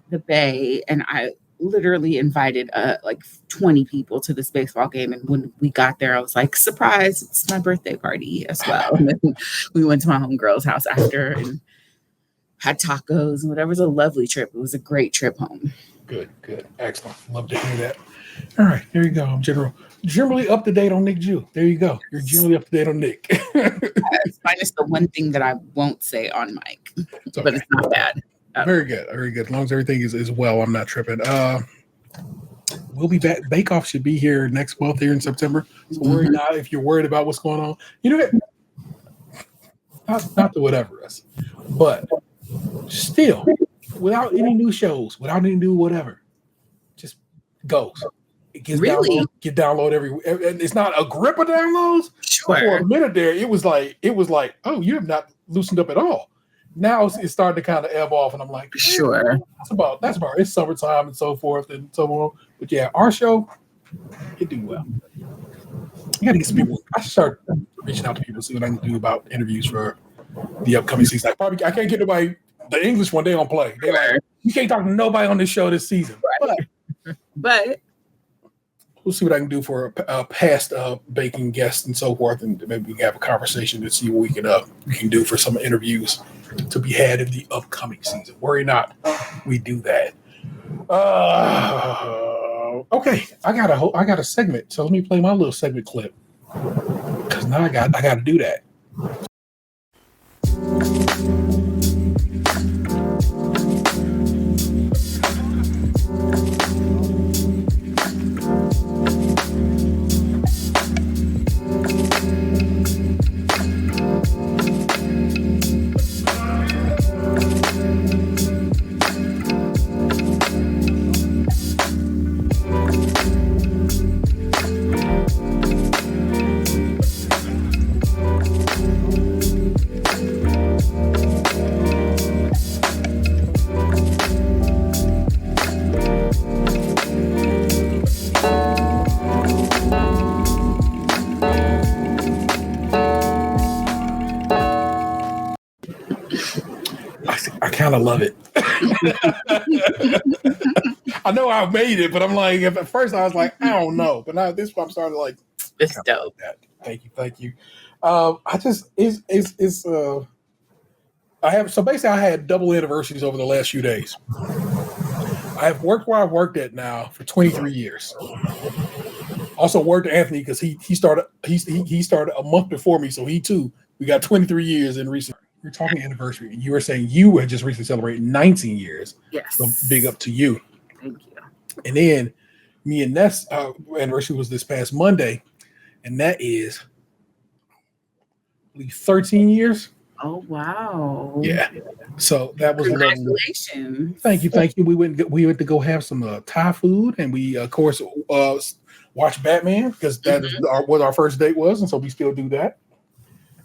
the Bay and I literally invited like 20 people to this baseball game. And when we got there, I was like, surprise, it's my birthday party as well. And then we went to my homegirl's house after and had tacos and whatever. It was a lovely trip. It was a great trip home. Good. Excellent. Love to hear that. All right, there you go. I'm generally up to date on Nicju. There you go. You're generally up to date on Nick. Minus the one thing that I won't say on mic, but it's not bad. Very good. As long as everything is well, I'm not tripping. we'll be back. Bake Off should be here next month here in September. So worry not if you're worried about what's going on. You know, not the whatever else, but still, without any new shows, without any new whatever, just goes. It gets download every, and it's not a grip of downloads. Sure. But for a minute there, it was like, oh, you have not loosened up at all. Now it's starting to kind of ebb off, and I'm like, sure. That's about it's summertime and so forth and so on. But yeah, our show, it do well. You got to get some people. I should start reaching out to people, see what I can do about interviews for the upcoming season. I can't get nobody. The English one, they don't play. They like, you can't talk to nobody on this show this season. But we'll see what I can do for a past baking guest and so forth, and maybe we can have a conversation to see what we can do for some interviews to be had in the upcoming season. Worry not, we do that. Okay, I got a segment, so let me play my little segment clip because now I got to do that. I kind of love it. I know I made it, but I'm like, at first I was like, I don't know. But now this one I'm starting to like, it's dope. Thank you. I had double anniversaries over the last few days. I have worked where I've worked at now for 23 years. Also worked at Anthony because he started a month before me, so he too. We got 23 years in recent. We're talking anniversary, and you were saying you had just recently celebrated 19 years. Yes. So big up to you. Thank you. And then me and Ness anniversary was this past Monday, and that is 13 years. Oh wow! Yeah. So that was congratulations. Lovely. Thank you. We went to go have some Thai food, and we of course watched Batman because that is what our first date was, and so we still do that.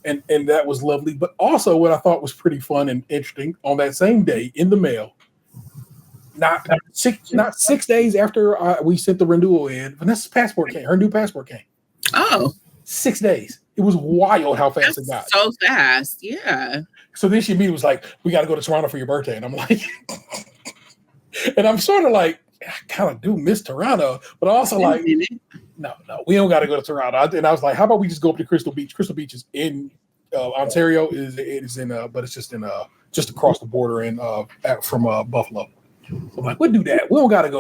And that was lovely. But also what I thought was pretty fun and interesting on that same day in the mail, not 6 days after we sent the renewal in, Vanessa's passport came. Her new passport came. Oh. 6 days. It was wild how fast it got. So fast. Yeah. So then she immediately was like, we got to go to Toronto for your birthday. And I'm like, and I'm sort of like, I kind of do miss Toronto, but also like, no, we don't got to go to Toronto. And I was like, how about we just go up to Crystal Beach? Crystal Beach is in Ontario. It is in, but it's just in just across the border from Buffalo. So I'm like, we'll do that. We don't got to go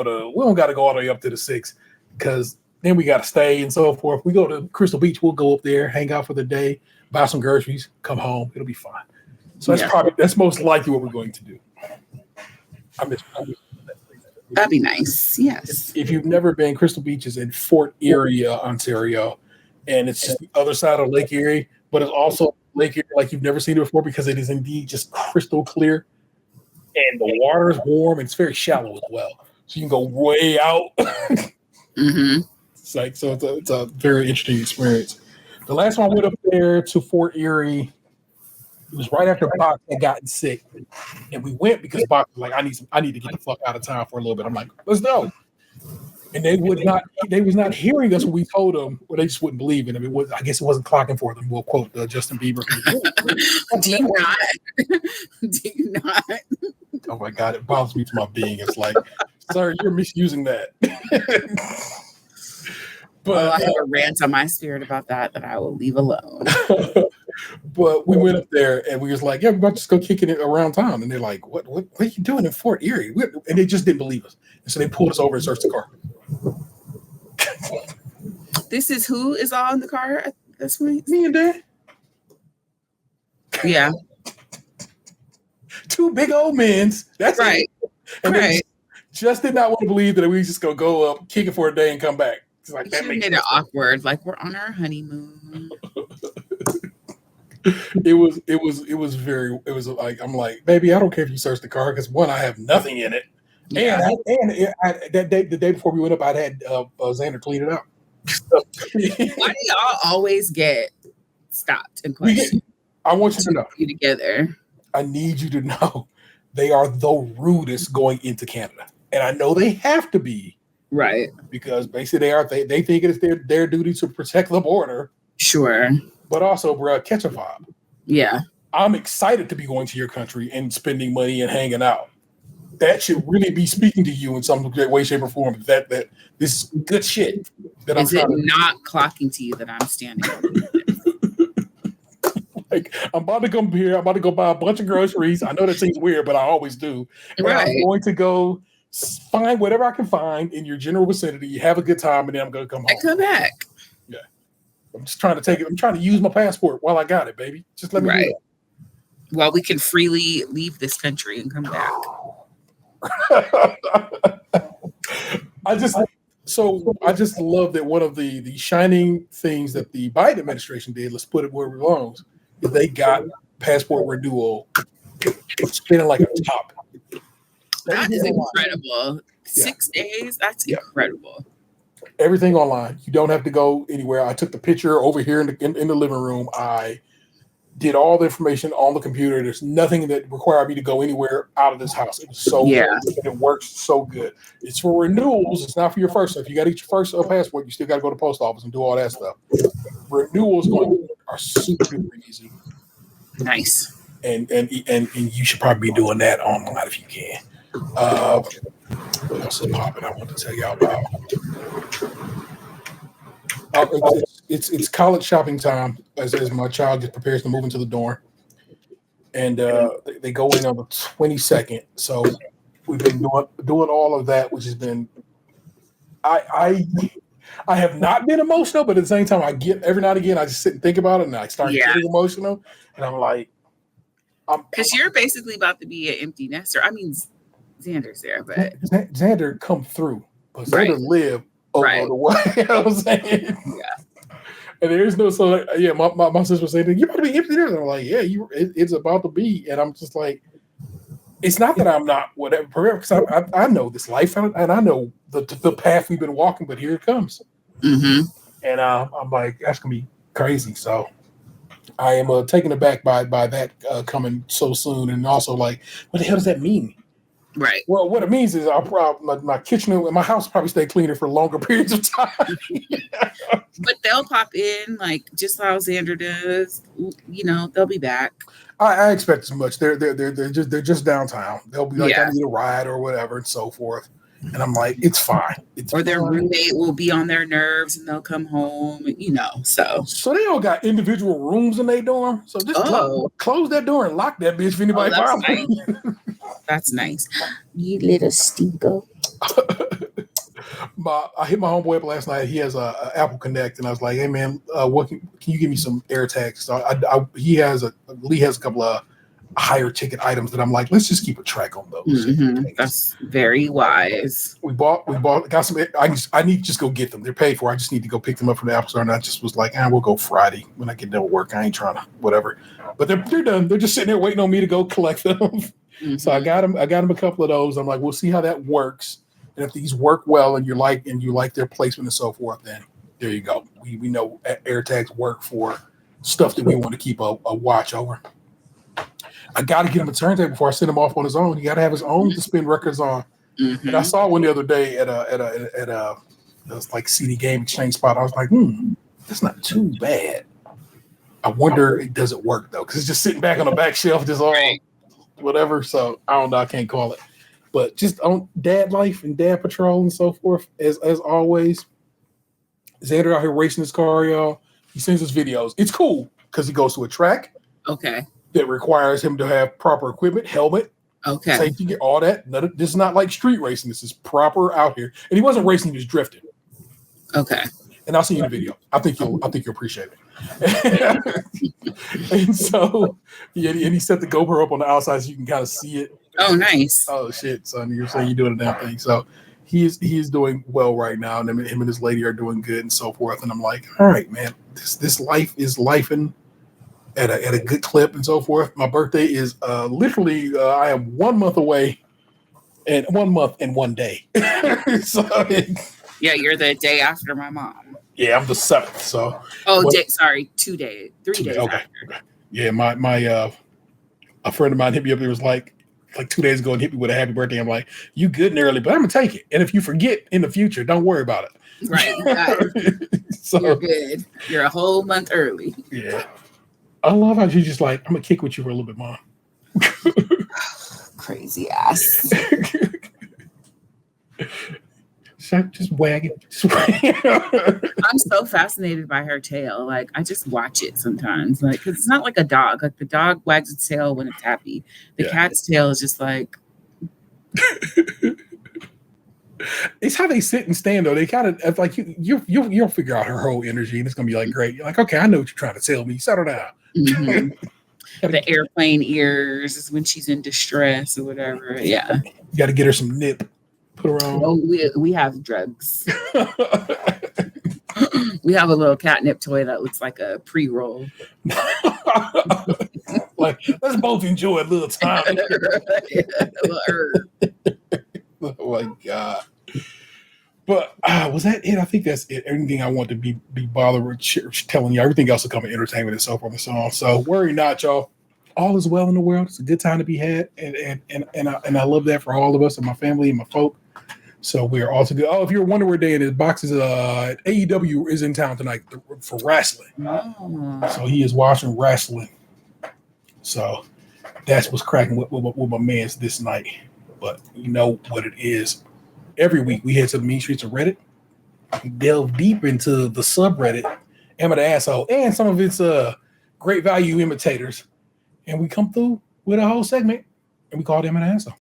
all the way up to the 6 because then we got to stay and so forth. We go to Crystal Beach. We'll go up there, hang out for the day, buy some groceries, come home. It'll be fun. So that's most likely what we're going to do. I miss. That'd be nice. Yes. If you've never been, Crystal Beach is in Fort Erie, Ontario, and it's just the other side of Lake Erie, but it's also Lake Erie like you've never seen it before because it is indeed just crystal clear, and the water is warm and it's very shallow as well, so you can go way out. It's like it's a very interesting experience. The last one I went up there to Fort Erie. It was right after Box had gotten sick, and we went because Box was like, I need to get the fuck out of town for a little bit. I'm like, let's go. And they was not hearing us when we told them, or they just wouldn't believe in them. I guess it wasn't clocking for them. We'll quote Justin Bieber. Do you not? Oh my God, it bothers me to my being. It's like, sir, you're misusing that. But I have a rant on my spirit about that I will leave alone. But we went up there and we was like, yeah, we're about to just go kicking it around town. And they're like, what are you doing in Fort Erie? And they just didn't believe us. And so they pulled us over and searched the car. This is who is all in the car at this point? Me and Dad. Yeah. 2 big old men. That's right. It. And right. just did not want to believe that we just gonna go up, kick it for a day, and come back. It's like that made it awkward. Like we're on our honeymoon. It was like, I'm like, baby, I don't care if you search the car because one, I have nothing in it, and that day, the day before we went up, I'd had Xander clean it out. Why do y'all always get stopped and questioned? I want you to know. You together. I need you to know they are the rudest going into Canada, and I know they have to be, right? Because basically they think it's their duty to protect the border. Sure. But also, bro, catch a vibe. Yeah. I'm excited to be going to your country and spending money and hanging out. That should really be speaking to you in some way, shape, or form. That this is good shit. That is it not clocking to you that I'm standing over like, I'm about to come here. I'm about to go buy a bunch of groceries. I know that seems weird, but I always do. Right. I'm going to go find whatever I can find in your general vicinity. Have a good time, and then I'm going to come home. And come back. Yeah. I'm just trying to take it. I'm trying to use my passport while I got it, baby. Just let me do that. Well, we can freely leave this country and come back. I just love that one of the shining things that the Biden administration did, let's put it where it belongs, is they got passport renewal spinning like a top. That is incredible. 6 days, that's incredible. Everything online. You don't have to go anywhere. I took the picture over here in the living room. I did all the information on the computer. There's nothing that required me to go anywhere out of this house. It was so good. It works so good. It's for renewals. It's not for your first. So if you got to get your first passport, you still got to go to the post office and do all that stuff. Renewals are super easy. Nice. And you should probably be doing that online if you can. What else is popping? I want to tell y'all about. It's college shopping time as my child gets prepares to move into the dorm, and they go in on the 22nd. So we've been doing all of that, which has been. I have not been emotional, but at the same time, I get every now and again I just sit and think about it, and I start getting emotional, and I'm like, because you're basically about to be an empty nester. I mean, Xander's there, but Xander come through, but Xander live over the way. You know what I'm saying? Yeah. And there's no my sister was saying, "You about to be empty there." And I'm like, "Yeah, it's about to be." And I'm just like, it's not that I'm not whatever, because I know this life and I know the path we've been walking, but here it comes. Mm-hmm. And I'm like, that's gonna be crazy. So I am taken aback by that coming so soon, and also like, what the hell does that mean? Right. Well, what it means is my kitchen and my house probably stay cleaner for longer periods of time. But they'll pop in, like just how Xander does. You know, they'll be back. I expect as much. They're just downtown. They'll be like, I need a ride or whatever and so forth. And I'm like, it's fine. Or their roommate will be on their nerves and they'll come home. You know, so they all got individual rooms in their dorm. So just close that door and lock that bitch if anybody bothers you. That's nice. You little stinker. I hit my homeboy up last night. He has a Apple Connect, and I was like, "Hey man, what can you give me some air tags?" So Lee has a couple of higher ticket items that I'm like, let's just keep a track on those. Mm-hmm. That's very wise. We got some. I need to just go get them. They're paid for. I just need to go pick them up from the Apple Store. And I just was like, we'll go Friday when I get done with work. I ain't trying to whatever. But they're done. They're just sitting there waiting on me to go collect them. Mm-hmm. So I got them a couple of those. I'm like, we'll see how that works. And if these work well and you like their placement and so forth, then there you go. We know AirTags work for stuff that we want to keep a watch over. I got to get him a turntable before I send him off on his own. He got to have his own to spin records on. Mm-hmm. And I saw one the other day at a like CD game exchange spot. I was like, that's not too bad. I wonder does it work though? Because it's just sitting back on the back shelf, just all whatever. So I don't know. I can't call it. But just on dad life and dad patrol and so forth, as always. Xander out here racing his car, y'all. He sends us videos. It's cool because he goes to a track. Okay. That requires him to have proper equipment, helmet, safety gear, all that. This is not like street racing. This is proper out here. And he wasn't racing; he was drifting. Okay. And I'll see you in the video. I think you'll appreciate it. And so, and he set the GoPro up on the outside so you can kind of see it. Oh, nice. Oh shit, son! You're saying you're doing a damn thing. So he is doing well right now, and him and his lady are doing good and so forth. And I'm like, all right, man, this life is lifing at a good clip and so forth. My birthday is literally I am 1 month away, and 1 month and 1 day. So Yeah, you're the day after my mom. yeah, I'm the 7th. So 2 days, 3 days. Okay. After. Yeah, my a friend of mine hit me up. It was like 2 days ago and hit me with a happy birthday. I'm like, you good and early, but I'm gonna take it. And if you forget in the future, don't worry about it. Right. So you're good. You're a whole month early. Yeah. I love how she's just like, I'm gonna kick with you for a little bit, Mom. Crazy ass. Just wag it. I'm so fascinated by her tail. Like, I just watch it sometimes. Like, 'cause it's not like a dog. Like, the dog wags its tail when it's happy. The cat's tail is just like. It's how they sit and stand, though. They kind of like you'll figure out her whole energy, and it's gonna be like great. You're like, okay, I know what you're trying to tell me. Settle down. Mm-hmm. The airplane ears is when she's in distress or whatever. Yeah, you got to get her some nip. Put her on. Oh, we have drugs. We have a little catnip toy that looks like a pre-roll. Like, let's both enjoy a little time. Oh my God. But was that it? I think that's it. Everything I want to be bothered with telling you. Everything else will come in entertainment and so forth and so on. So worry not, y'all. All is well in the world. It's a good time to be had, and I love that for all of us and my family and my folk. So we are all together. Oh, if you're wondering where day in his boxes, AEW is in town tonight for wrestling. Oh. So he is watching wrestling. So that's what's cracking with my man's this night. But you know what it is. Every week we head to the mean streets of Reddit, delve deep into the subreddit, Am I the Asshole, and some of its great value imitators. And we come through with a whole segment, and we call it Am I the Asshole.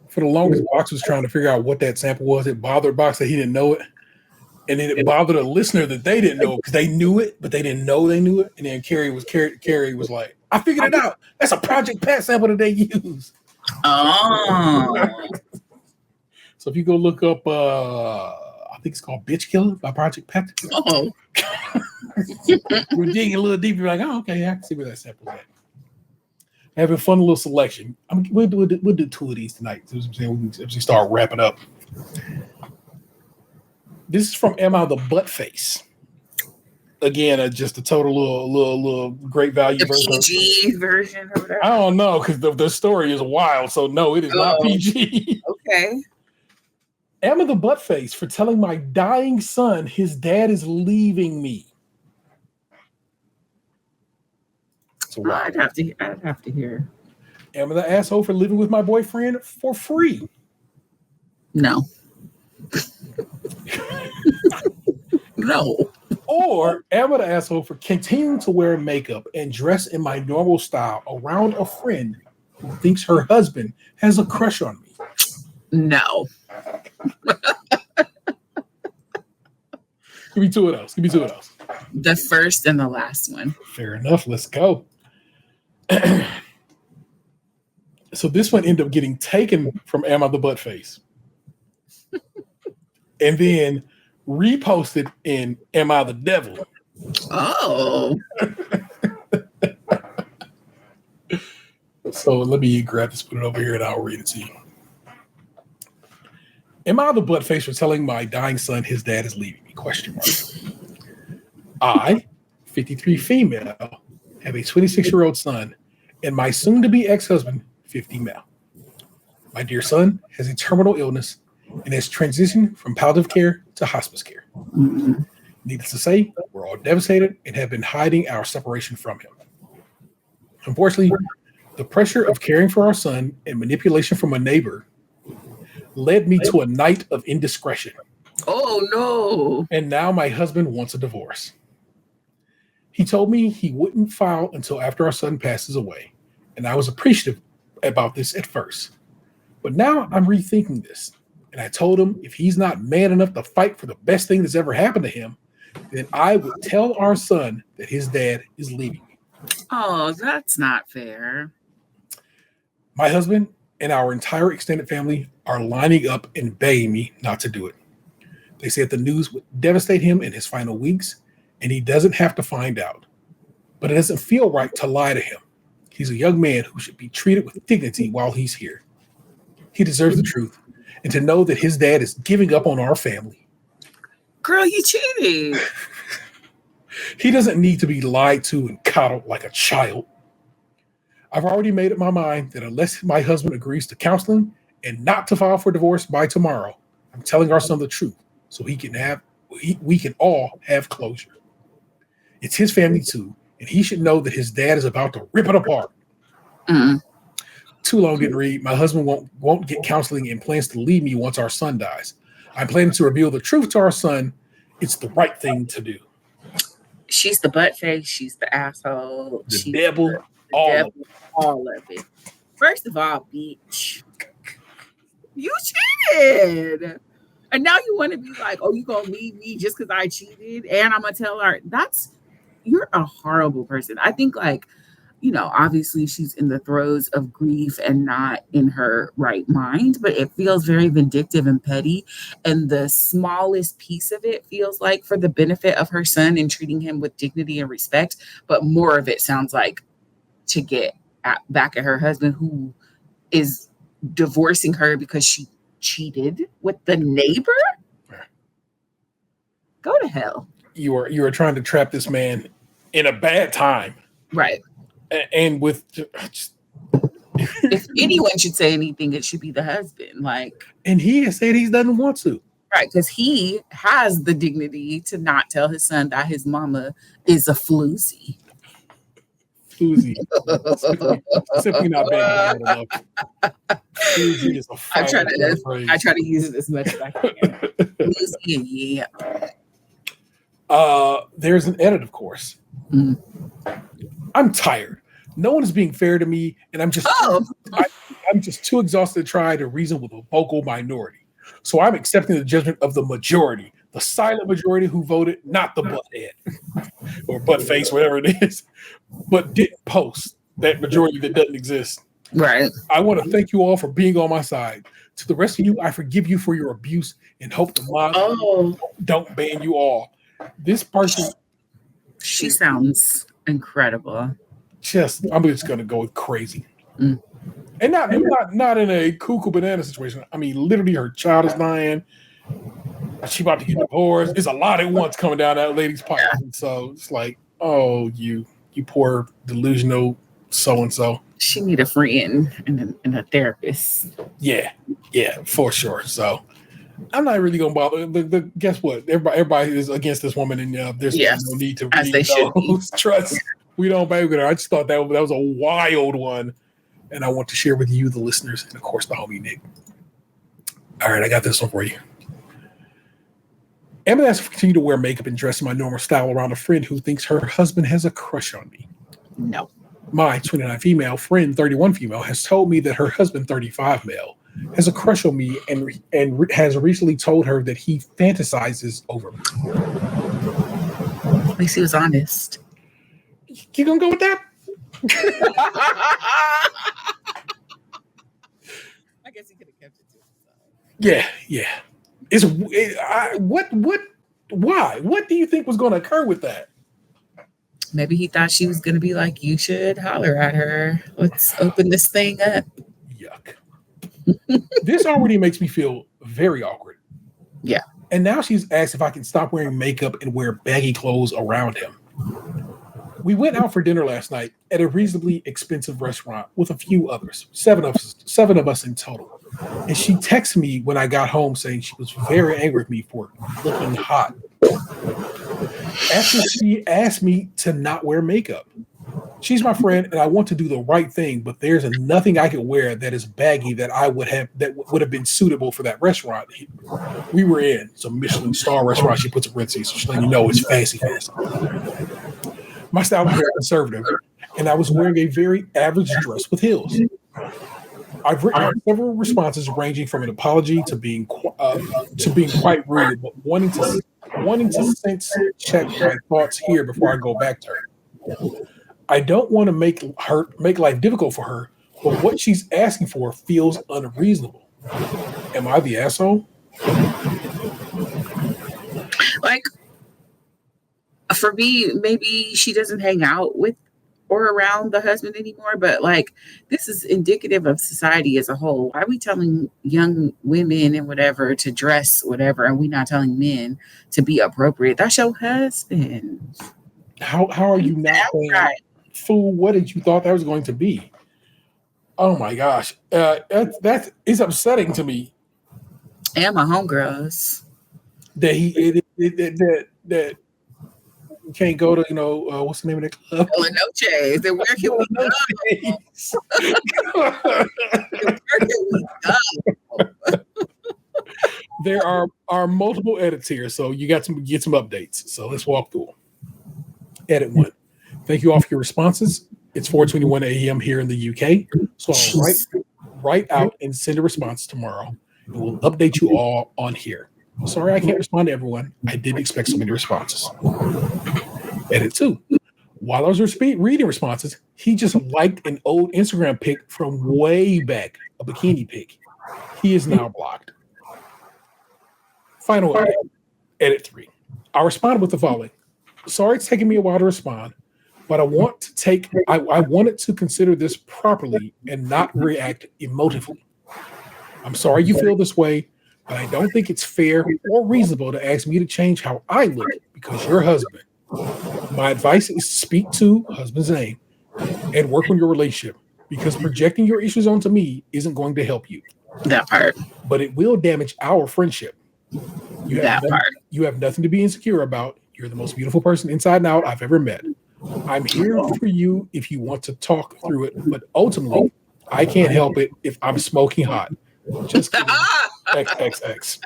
For the longest, Box was trying to figure out what that sample was. It bothered Box that he didn't know it. And then it bothered a listener that they didn't know because they knew it, but they didn't know they knew it. And then Carrie was like, I figured it out. That's a Project Pat sample that they use. Oh. So if you go look up, I think it's called Bitch Killer by Project Pat. Oh. We're digging a little deeper. You're like, oh, okay, I can see where that sample's at. Having a fun little selection. We'll do two of these tonight. So we start wrapping up. This is from Am I the Buttface? Again, just a total little great value the version. PG version or whatever. I don't know because the story is wild. So no, it is not PG. Okay. Am I the Buttface for telling my dying son his dad is leaving me? So I'd have to hear. Am I the asshole for living with my boyfriend for free? No. No. Or am I the asshole for continuing to wear makeup and dress in my normal style around a friend who thinks her husband has a crush on me? No. Give me two of those. The first and the last one. Fair enough. Let's go. So this one ended up getting taken from Am I the Buttface and then reposted in Am I the Devil? Oh. So let me grab this, put it over here, and I'll read it to you. Am I the Buttface for telling my dying son his dad is leaving me? Question mark. I, 53 female, have a 26-year-old son, and my soon-to-be ex-husband, 50 male. My dear son has a terminal illness and has transitioned from palliative care to hospice care. Mm-hmm. Needless to say, we're all devastated and have been hiding our separation from him. Unfortunately, the pressure of caring for our son and manipulation from a neighbor led me to a night of indiscretion. Oh no. And now my husband wants a divorce. He told me he wouldn't file until after our son passes away. And I was appreciative about this at first. But now I'm rethinking this. And I told him if he's not man enough to fight for the best thing that's ever happened to him, then I would tell our son that his dad is leaving me. Oh, that's not fair. My husband and our entire extended family are lining up and begging me not to do it. They said the news would devastate him in his final weeks, and he doesn't have to find out. But it doesn't feel right to lie to him. He's a young man who should be treated with dignity while he's here. He deserves the truth, and to know that his dad is giving up on our family. Girl, you cheated. He doesn't need to be lied to and coddled like a child. I've already made up my mind that unless my husband agrees to counseling and not to file for divorce by tomorrow, I'm telling our son the truth so we can all have closure. It's his family too, and he should know that his dad is about to rip it apart. Too long didn't read. My husband won't get counseling and plans to leave me once our son dies. I'm planning to reveal the truth to our son. It's the right thing to do. She's the butt face. She's the asshole. The She's devil. All of it. First of all, bitch, you cheated. And now you want to be like, oh, you going to leave me just because I cheated? And I'm going to tell her, you're a horrible person. I think obviously she's in the throes of grief and not in her right mind, but it feels very vindictive and petty. And the smallest piece of it feels like for the benefit of her son and treating him with dignity and respect. But more of it sounds like to get back at her husband, who is divorcing her because she cheated with the neighbor. Go to hell. You are trying to trap this man in a bad time. Right. And with if anyone should say anything, it should be the husband. And he has said he doesn't want to. Right, because he has the dignity to not tell his son that his mama is a floozy. Floozy. Simply not bad enough. Floozy is a I try to use it as much as I can. Floozy, yeah. There's an edit, of course. I'm tired. No one is being fair to me, and I'm just too exhausted to try to reason with a vocal minority. So I'm accepting the judgment of the majority, the silent majority who voted, not the butthead or butt face, whatever it is, but didn't post that majority that doesn't exist. Right. I want to thank you all for being on my side. To the rest of you, I forgive you for your abuse and hope the mob don't ban you all. This person, she sounds incredible. I'm just gonna go crazy, and not in a cuckoo banana situation. I mean, literally, her child is dying. She about to get divorced. There's a lot at once coming down that lady's pipe, and so it's like, oh, you poor delusional so and so. She need a friend and a therapist. Yeah, for sure. So I'm not really gonna bother. But guess what? Everybody is against this woman, and there's no need to as they should be. Trust. We don't bang with her. I just thought that was a wild one, and I want to share with you, the listeners, and of course the homie Nick. All right, I got this one for you. Emma has to continue to wear makeup and dress in my normal style around a friend who thinks her husband has a crush on me. No. My 29 female friend, 31 female, has told me that her husband, 35 male, has a crush on me and has recently told her that he fantasizes over me. At least he was honest. You gonna go with that? I guess he could have kept it to himself. Yeah. Why? What do you think was going to occur with that? Maybe he thought she was going to be like, you should holler at her. Let's open this thing up. Yuck. This already makes me feel very awkward. Yeah. And now she's asked if I can stop wearing makeup and wear baggy clothes around him. We went out for dinner last night at a reasonably expensive restaurant with a few others, seven of us in total. And she texted me when I got home saying she was very angry with me for looking hot. After she asked me to not wear makeup. She's my friend, and I want to do the right thing, but there's nothing I could wear that is baggy that would have been suitable for that restaurant we were in. It's a Michelin star restaurant. She puts a parentheses, so she's letting you know it's fancy. My style is very conservative, and I was wearing a very average dress with heels. I've written out several responses ranging from an apology to being quite rude, but wanting to sense check my thoughts here before I go back to her. I don't want to make life difficult for her, but what she's asking for feels unreasonable. Am I the asshole? Like, for me, maybe she doesn't hang out with or around the husband anymore, but like, this is indicative of society as a whole. Why are we telling young women and whatever to dress whatever, and we not telling men to be appropriate? That's your husband. How are you not saying, fool, what did you thought that was going to be? Oh my gosh. That is upsetting to me. And my homegirls. That that you can't go to, what's the name of the club? Noches. Then where can we go? Where can we go? There are multiple edits here, so you got to get some updates. So let's walk through them. Edit 1. Thank you all for your responses. It's 4:21 a.m. here in the UK, so I'll write out and send a response tomorrow, and we'll update you all on here. Sorry I can't respond to everyone. I did expect so many responses. Edit 2. While I was reading responses, he just liked an old Instagram pic from way back, a bikini pic. He is now blocked. Final update. Edit 3. I responded with the following. Sorry it's taking me a while to respond, but I wanted to consider this properly and not react emotively. I'm sorry you feel this way, but I don't think it's fair or reasonable to ask me to change how I look because you're husband. My advice is to speak to husband's name and work on your relationship because projecting your issues onto me isn't going to help you. That part. But it will damage our friendship. You have nothing to be insecure about. You're the most beautiful person inside and out I've ever met. I'm here for you if you want to talk through it, but ultimately, I can't help it if I'm smoking hot. Just kidding. XXX.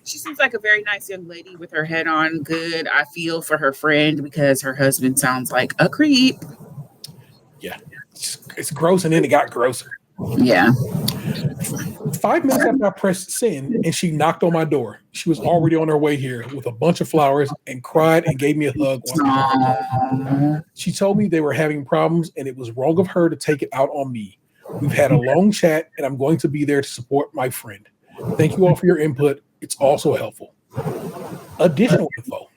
She seems like a very nice young lady with her head on good. I feel for her friend because her husband sounds like a creep. Yeah. It's gross, and then it got grosser. Yeah. 5 minutes after I pressed send, and she knocked on my door. She was already on her way here with a bunch of flowers and cried and gave me a hug. She told me they were having problems and it was wrong of her to take it out on me. We've had a long chat, and I'm going to be there to support my friend. Thank you all for your input. It's also helpful. Additional info.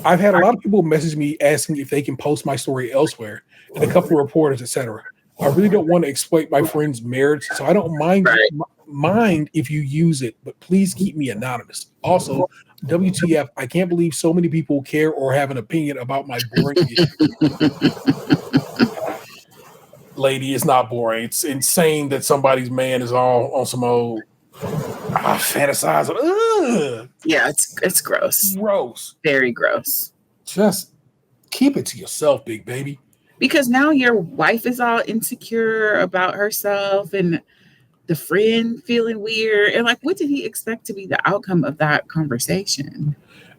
I've had a lot of people message me asking if they can post my story elsewhere, and a couple of reporters, etc. I really don't want to exploit my friend's marriage, so I don't mind if you use it, but please keep me anonymous. Also, WTF, I can't believe so many people care or have an opinion about my boring issue. Lady, it's not boring. It's insane that somebody's man is all on some old fantasize. Yeah, it's gross. Gross. Very gross. Just keep it to yourself, big baby. Because now your wife is all insecure about herself and the friend feeling weird. And like, what did he expect to be the outcome of that conversation?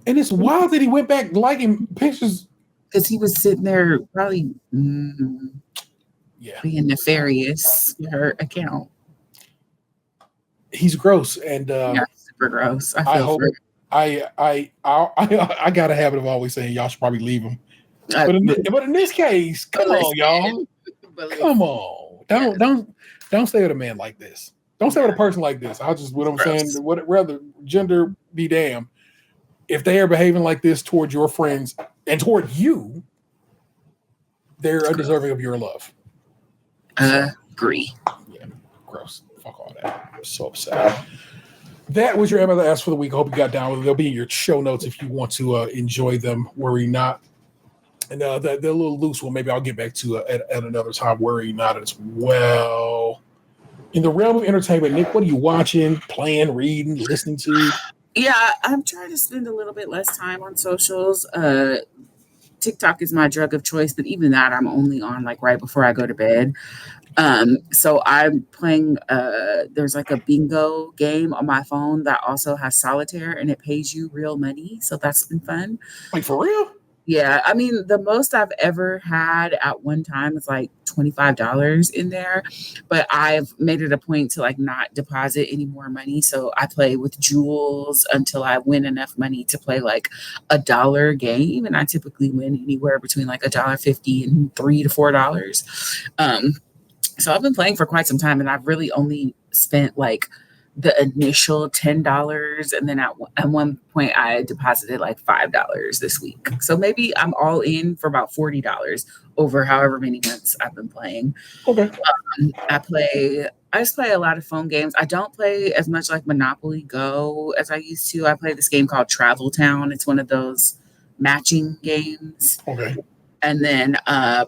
And it's wild that he went back liking pictures. Because he was sitting there probably being nefarious to her account. He's gross. And super gross. I got a habit of always saying y'all should probably leave him. But in this case, come on, y'all. Come on. Don't stay with a man like this. Don't stay with a person like this. What I'm saying, rather gender be damned. If they are behaving like this towards your friends and toward you, they're undeserving of your love. Agree. Yeah, gross. Fuck all that. I'm so upset. That was your MLS for the week. I hope you got down with it. They'll be in your show notes if you want to enjoy them. Worry not. And they're a little loose. Well, maybe I'll get back to at another time. Worry not as well. In the realm of entertainment, Nick, what are you watching, playing, reading, listening to? Yeah, I'm trying to spend a little bit less time on socials. TikTok is my drug of choice, but even that I'm only on like right before I go to bed. So I'm playing there's like a bingo game on my phone that also has solitaire and it pays you real money. So that's been fun. Like for real? Yeah, I mean, the most I've ever had at one time is like $25 in there, but I've made it a point to like not deposit any more money. So I play with jewels until I win enough money to play like $1 game, and I typically win anywhere between like $1.50 and $3 to $4. So I've been playing for quite some time, and I've really only spent like the initial $10, and then at one point I deposited like $5 this week. So maybe I'm all in for about $40 over however many months I've been playing. Okay. I just play a lot of phone games. I don't play as much like Monopoly Go as I used to. I play this game called Travel Town. It's one of those matching games. Okay. And then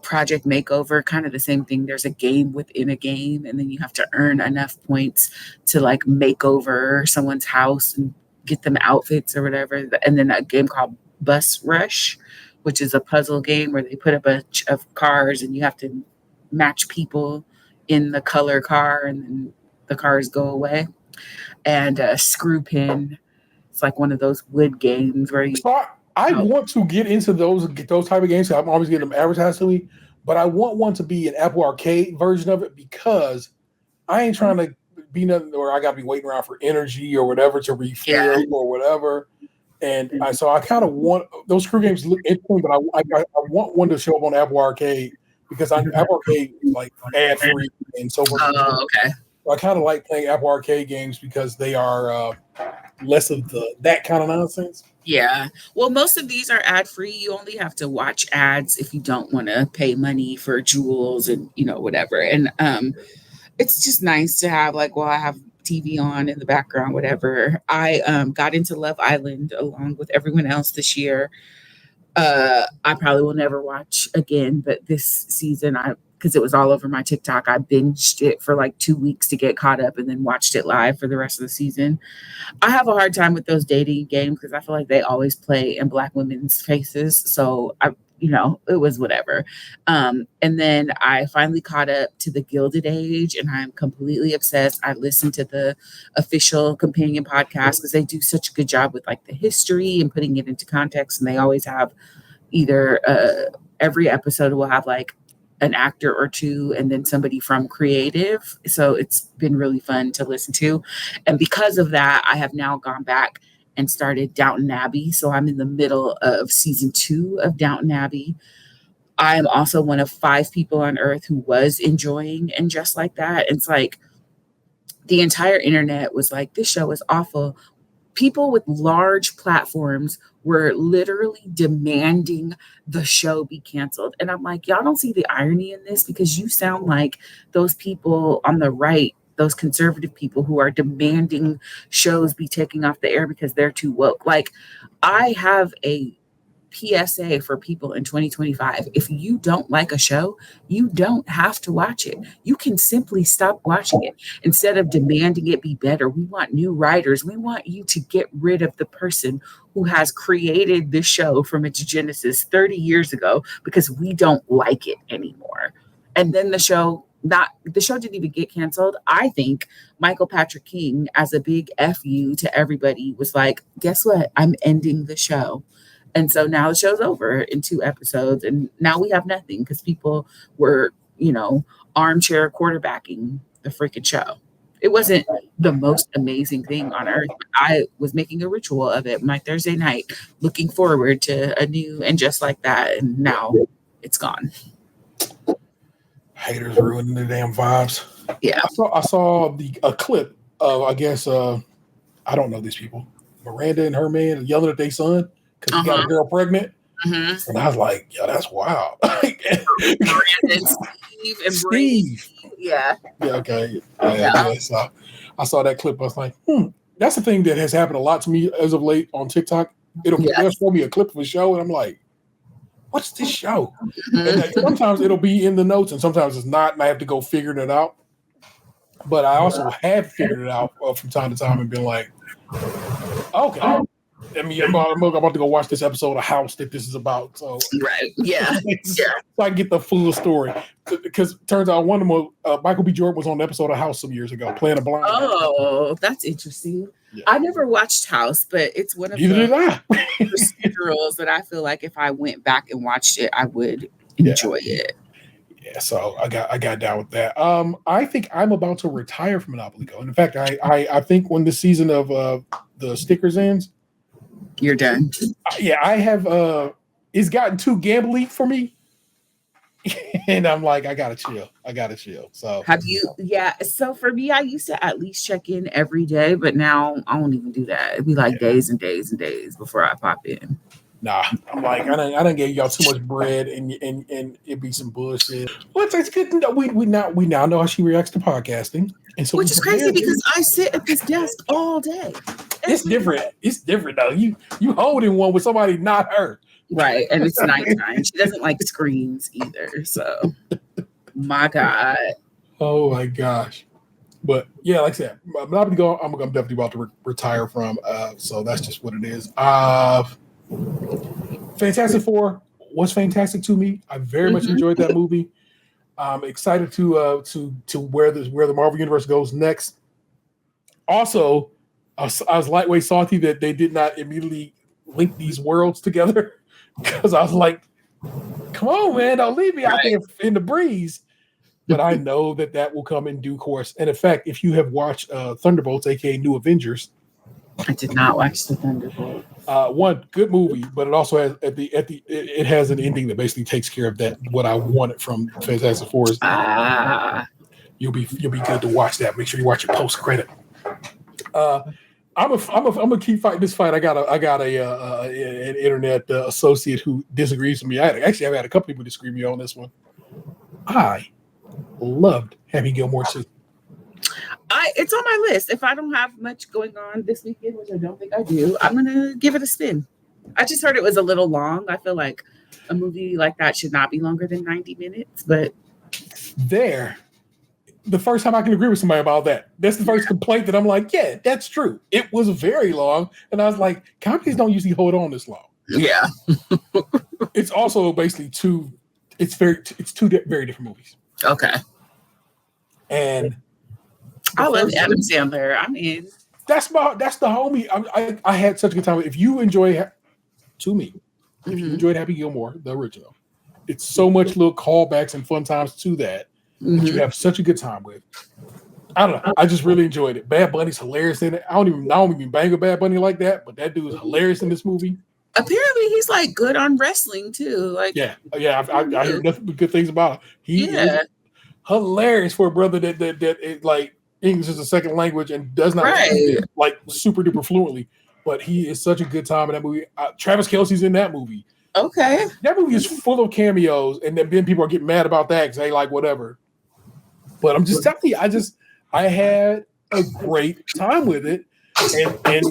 Project Makeover, kind of the same thing. There's a game within a game, and then you have to earn enough points to like make over someone's house and get them outfits or whatever. And then a game called Bus Rush, which is a puzzle game where they put a bunch of cars and you have to match people in the color car, and then the cars go away. And Screw Pin, it's like one of those wood games where you. I want to get into those type of games. I'm always getting them advertised to me, but I want one to be an Apple Arcade version of it because I ain't trying to be nothing where I got to be waiting around for energy or whatever to refill or whatever. And so I kind of want those crew games look interesting, but I want one to show up on Apple Arcade because Apple Arcade is like ad free and so forth. Oh, okay. So I kind of like playing Apple Arcade games because they are less of that kind of nonsense. Yeah. Well, most of these are ad free. You only have to watch ads if you don't want to pay money for jewels and, whatever. And it's just nice to have I have TV on in the background, whatever. I got into Love Island along with everyone else this year. I probably will never watch again, but this season because it was all over my TikTok, I binged it for like 2 weeks to get caught up and then watched it live for the rest of the season. I have a hard time with those dating games because I feel like they always play in Black women's faces. So it was whatever. And then I finally caught up to the Gilded Age, and I'm completely obsessed. I listened to the official companion podcast because they do such a good job with like the history and putting it into context. And they always have either every episode will have like an actor or two and then somebody from creative. So it's been really fun to listen to. And because of that, I have now gone back and started Downton Abbey. So I'm in the middle of season 2 of Downton Abbey. I am also one of 5 people on earth who was enjoying And Just Like That. It's like the entire internet was like, this show is awful. People with large platforms were literally demanding the show be canceled. And I'm like, y'all don't see the irony in this because you sound like those people on the right, those conservative people who are demanding shows be taken off the air because they're too woke. Like, I have a PSA for people in 2025. If you don't like a show, you don't have to watch it. You can simply stop watching it. Instead of demanding it be better, we want new writers. We want you to get rid of the person who has created this show from its genesis 30 years ago because we don't like it anymore. And then the show didn't even get canceled. I think Michael Patrick King, as a big FU to everybody, was like, guess what? I'm ending the show. And so now the show's over in 2 episodes, and now we have nothing because people were, armchair quarterbacking the freaking show. It wasn't the most amazing thing on earth, but I was making a ritual of it my Thursday night, looking forward to a new And Just Like That, and now it's gone. Haters ruining the damn vibes. Yeah. I saw a clip of, I guess, I don't know these people, Miranda and her man yelling at their son because he got a girl pregnant. Mm-hmm. And I was like, yeah, that's wild. Miranda, Steve, and Steve. Yeah. Yeah, okay. Yeah. So I saw that clip. I was like, that's the thing that has happened a lot to me as of late on TikTok. They'll show me a clip of a show, and I'm like, what's this show? And sometimes it'll be in the notes, and sometimes it's not, and I have to go figure it out. But I also have figured it out from time to time and been like, okay. I mean, I'm about to go watch this episode of House that this is about. So right, yeah, so I can get the full story. Because it turns out one of them, Michael B. Jordan was on an episode of House some years ago, playing a blind. Oh, that's interesting. Yeah. I never watched House, but it's one of the procedurals that I feel like if I went back and watched it, I would enjoy it. Yeah, so I got down with that. I think I'm about to retire from Monopoly Go. And in fact, I think when the season of the stickers ends, you're done. Yeah, I have. It's gotten too gambly for me, and I'm like, I gotta chill. So have you? Yeah. So for me, I used to at least check in every day, but now I don't even do that. It'd be like days and days and days before I pop in. Nah, I'm like, I done gave y'all too much bread, and it'd be some bullshit. Well, it's good to know. We now know how she reacts to podcasting, and so which is crazy because I sit at this desk all day. It's different. It's different though. You holding one with somebody not her, right? And it's nighttime. She doesn't like screens either. So, my God. Oh my gosh. But yeah, like I said, I'm definitely about to retire from. So that's just what it is. Fantastic Four was fantastic to me. I very much enjoyed that movie. I'm excited to where the Marvel Universe goes next. Also, I was lightweight salty that they did not immediately link these worlds together because I was like, "Come on, man, don't leave me out there in the breeze." But I know that will come in due course. And in fact, if you have watched Thunderbolts, aka New Avengers, I did not watch the Thunderbolts. One good movie, but it also has it has an ending that basically takes care of that. What I wanted from Fantastic Four is you'll be good to watch that. Make sure you watch it post credit. I'm gonna keep fighting this fight. I got an internet associate who disagrees with me. I've had a couple people disagree with me on this one. I loved Happy Gilmore too. It's on my list. If I don't have much going on this weekend, which I don't think I do, I'm gonna give it a spin. I just heard it was a little long. I feel like a movie like that should not be longer than 90 minutes. But the first time I can agree with somebody about that. That's the first complaint that I'm like, yeah, that's true. It was very long, and I was like, comedies don't usually hold on this long. Yeah. It's also basically two very different movies. Okay. And I love Adam Sandler. I mean, that's the homie. I had such a good time. If you enjoy, if you enjoyed Happy Gilmore, the original, it's so much little callbacks and fun times to that that you have such a good time with. I don't know. I just really enjoyed it. Bad Bunny's hilarious in it. I don't even bang with Bad Bunny like that, but that dude is hilarious in this movie. Apparently, he's like good on wrestling too. Like, yeah. I hear nothing but good things about him. He is hilarious for a brother that like English is a second language and does not like super duper fluently, but he is such a good time in that movie. Travis Kelce's in that movie. Okay, that movie is full of cameos, and then people are getting mad about that because they like whatever. But I'm just telling you, I had a great time with it, and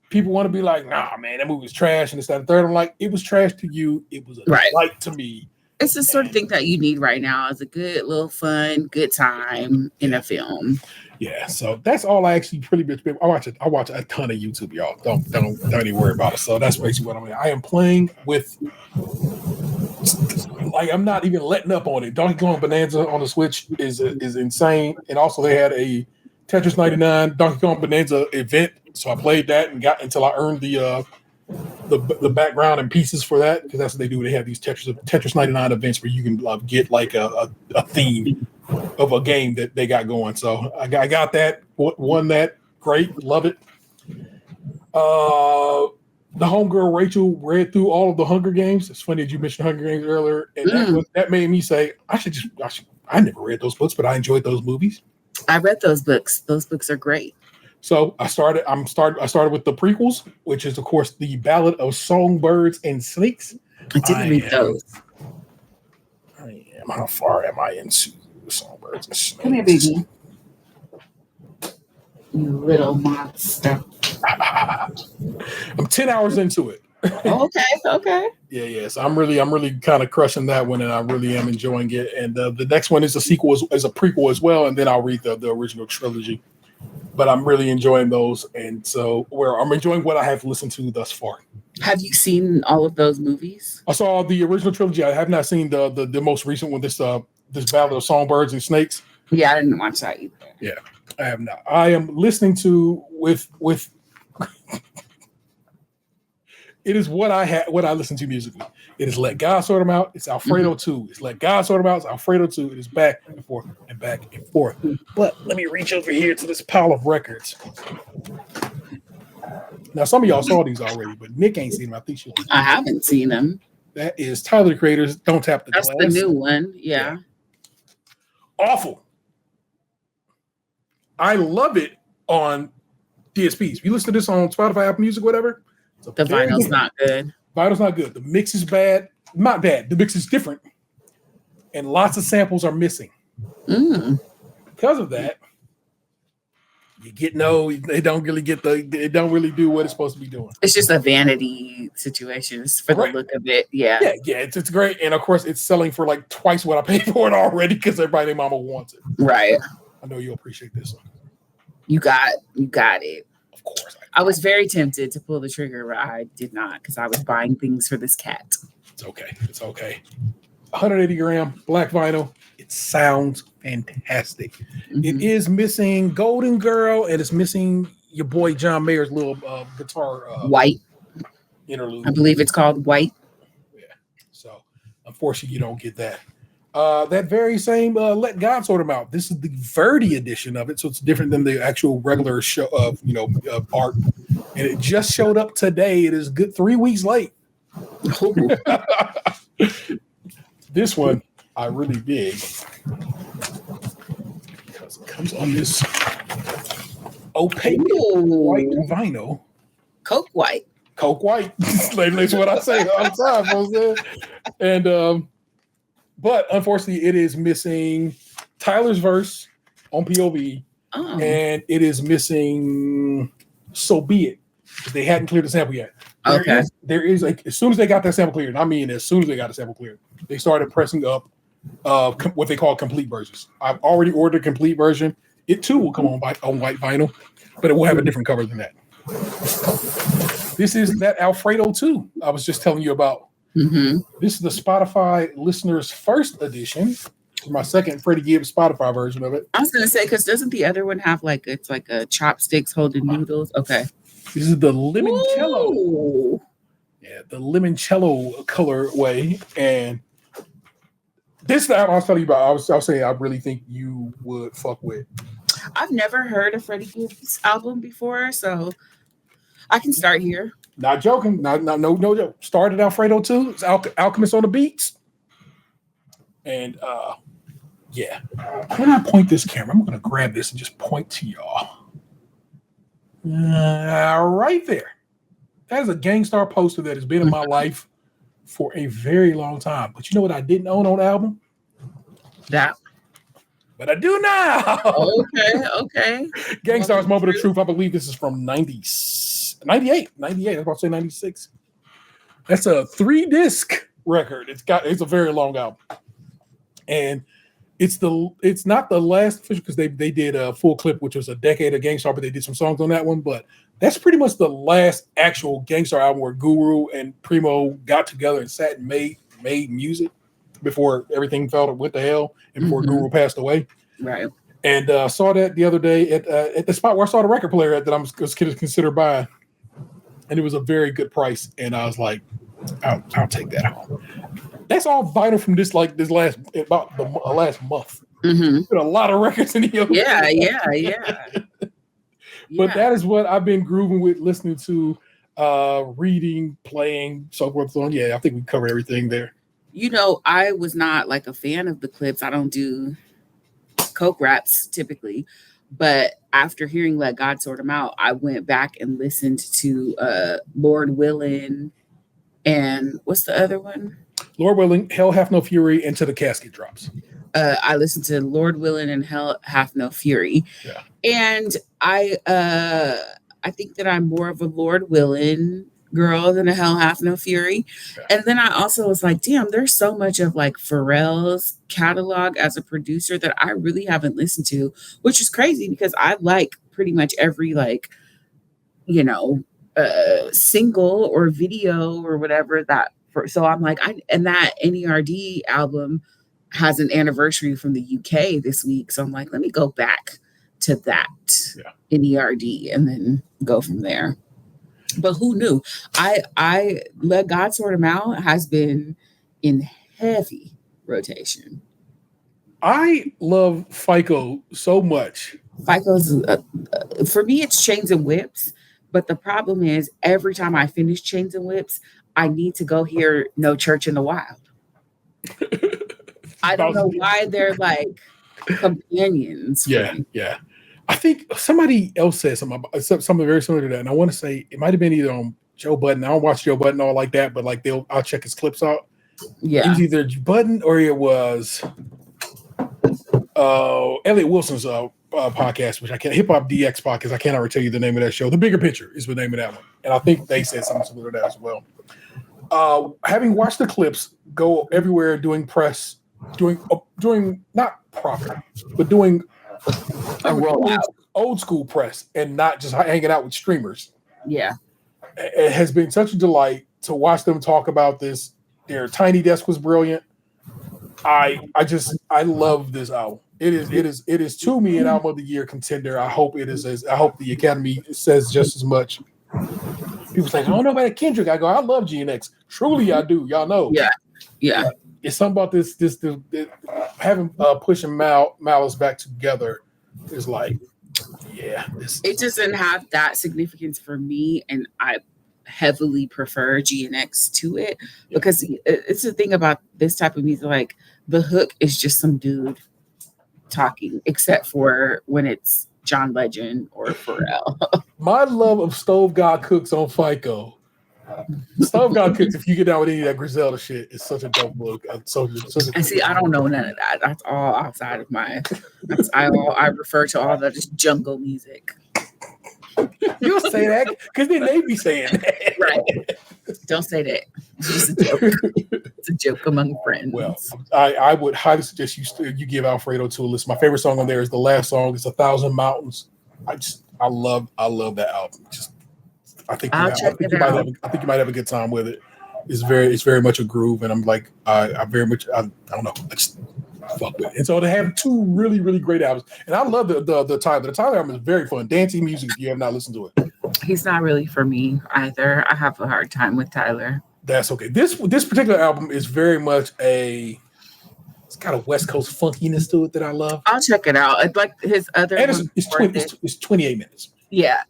people want to be like, nah, man, that movie was trash, and it's that third. I'm like, it was trash to you. It was a delight to me. It's the sort of thing that you need right now is a good little fun, good time in a film. Yeah, so that's all I actually pretty much. I watch a ton of YouTube, y'all. Don't even worry about it. So that's basically what I'm doing. I am playing with, like, I'm not even letting up on it. Donkey Kong Bonanza on the Switch is insane, and also they had a Tetris 99 Donkey Kong Bonanza event. So I played that and got until I earned the background and pieces for that, because that's what they do. They have these Tetris 99 events where you can get like a theme of a game that they got going. So I got that, won that, great, love it. The homegirl Rachel read through all of the Hunger Games. It's funny that you mentioned Hunger Games earlier, and that made me say I never read those books, but I enjoyed those movies. I read those books. Those books are great. So I started with the prequels, which is of course the Ballad of Songbirds and Snakes. I didn't read those. How far am I into Songbirds and Snakes? Come here, baby. You little monster. I'm 10 hours into it. Okay. Yeah. So I'm really kind of crushing that one, and I really am enjoying it. And the next one is a sequel, is a prequel as well, and then I'll read the original trilogy. but I'm really enjoying those, and so I'm enjoying what I have listened to thus far. Have you seen all of those movies? I saw the original trilogy. I have not seen the most recent one. This Ballad of Songbirds and Snakes. Yeah, I didn't watch that either. Yeah, I have not. I am listening to with. It is what I listen to musically. It is Let God Sort Them Out. It's Alfredo 2. It's Let God Sort Them Out. It's Alfredo 2. It is back and forth and back and forth. But let me reach over here to this pile of records. Now, some of y'all saw these already, but Nick ain't seen them. I think she'll. I haven't seen them. That is Tyler, the Creator's Don't Tap the Glass. That's the new one. Yeah. Awful. I love it on DSPs. If you listen to this on Spotify, Apple Music, whatever, the vinyl's not good. Vinyl's not good. The mix is bad. Not bad. The mix is different. And lots of samples are missing. Because of that, you get they don't really do what it's supposed to be doing. It's just a vanity situation. It's for the look of it. Yeah. Yeah, it's great. And of course it's selling for like twice what I paid for it already because everybody and mama wants it. Right. I know you'll appreciate this one. You got it. Of course. I was very tempted to pull the trigger, but I did not because I was buying things for this cat. It's okay. 180 gram black vinyl. It sounds fantastic. Mm-hmm. It is missing Golden Girl, and it's missing your boy John Mayer's little guitar White interlude. I believe it's called White. Yeah. So unfortunately, you don't get that. That very same Let God Sort Them Out. This is the Verdi edition of it, so it's different than the actual regular show of art. And it just showed up today. It is good 3 weeks late. This one I really dig because it comes on this opaque white vinyl. Coke white. That's what I say all the time. And but unfortunately, it is missing Tyler's verse on POV, and it is missing So Be It. They hadn't cleared the sample yet. There is like as soon as they got that sample cleared, as soon as they got the sample cleared, they started pressing up what they call complete versions. I've already ordered a complete version. It too will come on white vinyl, but it will have a different cover than that. This is that Alfredo 2 I was just telling you about. Mm-hmm. This is the Spotify listeners first edition. My second Freddie Gibbs Spotify version of it. I was gonna say because doesn't the other one have it's like a chopsticks holding noodles? Okay. This is the limoncello. Yeah, the limoncello colorway, and this I was telling you about. I was saying I really think you would fuck with. I've never heard a Freddie Gibbs album before, so I can start here. Not joking. No joke. Started Alfredo 2. It's Alchemist on the beats. And yeah. When I point this camera, I'm gonna grab this and just point to y'all. Right there. That is a Gangstar poster that has been in my life for a very long time. But you know what I didn't own on the album? That. But I do now. Okay. Gangstar's Moment of Truth. I believe this is from 98. I was about to say 96. That's a 3-disc record. It's a very long album. And it's not the last official because they did a full clip, which was a decade of Gangstar, but they did some songs on that one. But that's pretty much the last actual Gangstar album where Guru and Primo got together and sat and made music before everything went to hell and before Guru passed away. Right. And saw that the other day at the spot where I saw the record player that I'm going to consider buying. And it was a very good price. And I was like, I'll take that home. That's all vinyl from this last month. Mm-hmm. Been a lot of records in here. Yeah. But that is what I've been grooving with, listening to, reading, playing, so forth. So yeah, I think we covered everything there. I was not like a fan of the clips. I don't do Coke raps typically. But after hearing Let God Sort Them Out, I went back and listened to Lord Willin' and what's the other one? Lord Willin', Hell Hath No Fury, and Till the Casket Drops. I listened to Lord Willin' and Hell Hath No Fury. Yeah. And I think that I'm more of a Lord Willin' girl than a Hell Hath No Fury. Yeah. And then I also was like, damn, there's so much of like Pharrell's catalog as a producer that I really haven't listened to, which is crazy because I like pretty much every like, single or video or whatever so I'm like, and that NERD album has an anniversary from the UK this week. So I'm like, let me go back to that NERD and then go from there. But who knew? I Let God Sort Him Out has been in heavy rotation. I love FICO so much. FICO's for me, it's Chains and Whips. But the problem is, every time I finish Chains and Whips, I need to go hear No Church in the Wild. I don't know why they're like companions. Yeah. I think somebody else said something very similar to that, and I want to say it might have been either on Joe Budden. I don't watch Joe Budden all like that, but like I'll check his clips out. Yeah, it was either Budden or it was Elliot Wilson's podcast, which I can't Hip Hop DX podcast. I can't ever tell you the name of that show. The Bigger Picture is the name of that one, and I think they said something similar to that as well. Having watched the clips go everywhere, doing press, doing not profit, but doing old school press, and not just hanging out with streamers. Yeah, it has been such a delight to watch them talk about this. Their Tiny Desk was brilliant. I love this album. It is to me an album of the year contender. I hope the Academy says just as much. People say, I don't know about Kendrick. I go, I love GNX. Truly, I do. Y'all know. Yeah. It's something about this having Push and Malice back together is like, it doesn't have that significance for me, and I heavily prefer GNX to it because it's the thing about this type of music. Like the hook is just some dude talking, except for when it's John Legend or Pharrell. My love of Stove God Cooks on FICO. Stove God Cooks, if you get down with any of that Griselda shit, it's such a dope look. And see, I don't know none of that. That's all outside of my. I refer to all the just jungle music. You'll say that because then they be saying that. Right. Don't say that. It's just a joke. It's a joke among friends. Well, I would highly suggest you give Alfredo to a listen. My favorite song on there is the last song. It's 1,000 Mountains. I love that album. I think you might have a good time with it. It's very much a groove, and I'm like I don't know. I just fuck with it. And so to have two really, really great albums, and I love the Tyler. The Tyler album is very fun. Dancing music if you have not listened to it. He's not really for me either. I have a hard time with Tyler. That's okay. This particular album is very much it's got a West Coast funkiness to it that I love. I'll check it out. I'd like his other one. It's 28 minutes. Yeah.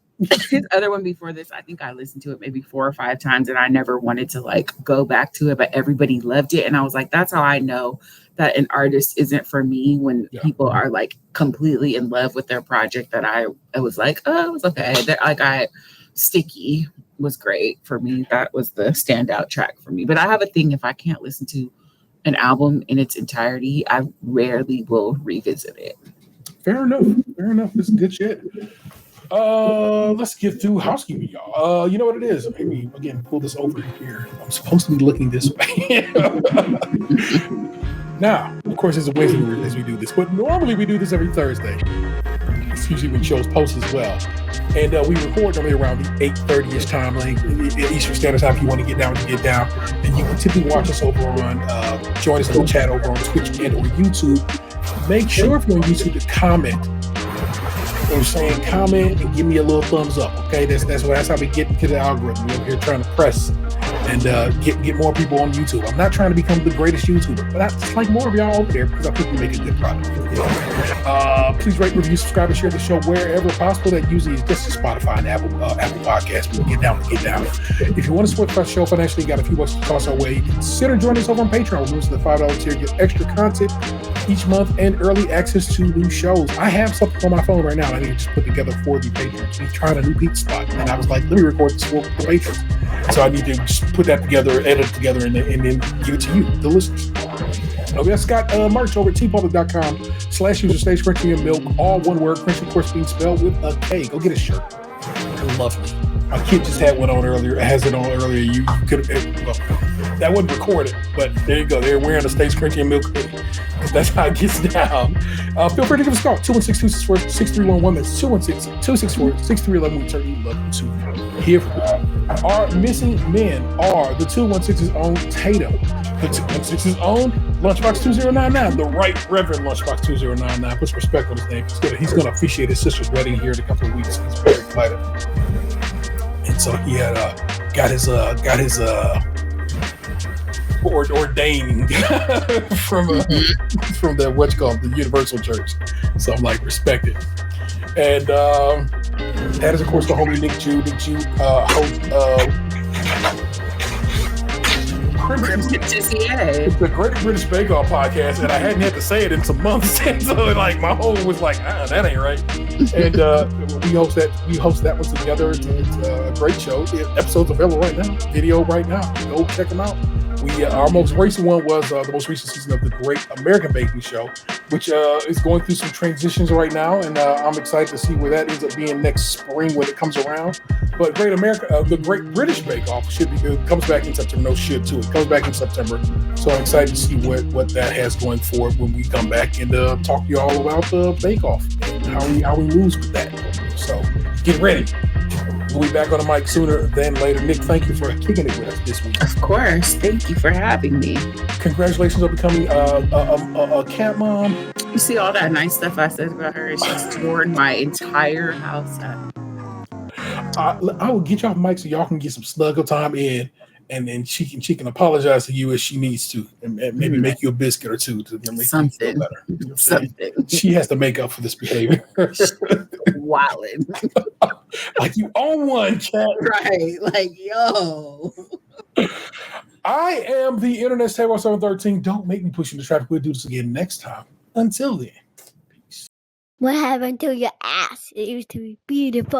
His other one before this, I think I listened to it maybe 4 or 5 times, and I never wanted to like go back to it, but everybody loved it. And I was like, that's how I know that an artist isn't for me, when people are like completely in love with their project. That I was like, oh, it was okay. That Sticky was great for me. That was the standout track for me. But I have a thing, if I can't listen to an album in its entirety, I rarely will revisit it. Fair enough. This is good shit. Let's get through housekeeping, y'all. You know what it is? Maybe again pull this over here. I'm supposed to be looking this way. Now, of course, it's a Wednesday as we do this, but normally we do this every Thursday. It's usually when shows post as well, and we record normally around the 8:30ish time, like Eastern Standard Time. If you want to get down, you get down, and you can typically watch us over on join us in the chat over on Twitch and or YouTube. Make sure if you're on YouTube to comment. I'm saying comment and give me a little thumbs up. Okay, that's how we get to the algorithm. We're here trying to press and get more people on YouTube. I'm not trying to become the greatest YouTuber, but I just like more of y'all over there because I think we make a good product. Please rate, review, subscribe, and share the show wherever possible. That usually is just Spotify and Apple Podcasts. We'll get down. If you want to support the show financially, you got a few bucks to toss our way. Consider joining us over on Patreon. We're to the $5 tier, get extra content each month and early access to new shows. I have something on my phone right now I need to just put together for the patrons. We're trying a new pizza spot, and I was like, let me record this for the patrons. So I need to just put that together, edit it together, and then give it to you, the listeners. We have Scott merch over at tpublic.com/user/Krunchy and milk, all one word. Krunchy, of course, being spelled with a K. Go get a shirt. They're lovely. My kid just had one on earlier. Has it on earlier. You could that wasn't recorded, but there you go. They're wearing a State's Crunchy and Milk hoodie. That's how it gets down. Feel free to give us a call. 216-264-6311. That's 216-264-6311. We certainly love to hear from you. Our missing men are the 216's own Tatum, the 216's own Lunchbox 2099, the Right Reverend Lunchbox 2099. Puts respect on his name. He's going to officiate his sister's wedding here in a couple of weeks. He's very excited. And so he had got his ordaining from the what's called the Universal Church. So I'm like, respect it. And that is of course the homie Nicju host Krème Pâtissière. It's the Great British Bake Off podcast, and I hadn't had to say it in some months, and so like my whole was like, that ain't right. And we host that one together. It's a great show. Episodes available right now, video right now. Go check them out. Our most recent one was the most recent season of the Great American Baking Show, which is going through some transitions right now, and I'm excited to see where that ends up being next spring when it comes around. But the Great British Bake Off comes back in September. No shit to it. Comes back in September, so I'm excited to see what that has going forward when we come back and talk to you all about the Bake Off and how we lose with that. So get ready. We'll be back on the mic sooner than later. Nick, thank you for kicking it with us this week. Of course. Thank you for having me. Congratulations on becoming a cat mom. You see all that nice stuff I said about her? She's torn my entire house up. I will get you off mic so y'all can get some snuggle time in, and then she can apologize to you as she needs to, and maybe make you a biscuit or two to make you feel better. You know something. She has to make up for this behavior. Wildin'. Like you own one, cat. Right. Like, yo. I am the Internet Table 713. Don't make me push you into traffic. We'll do this again next time. Until then, peace. What happened to your ass? It used to be beautiful.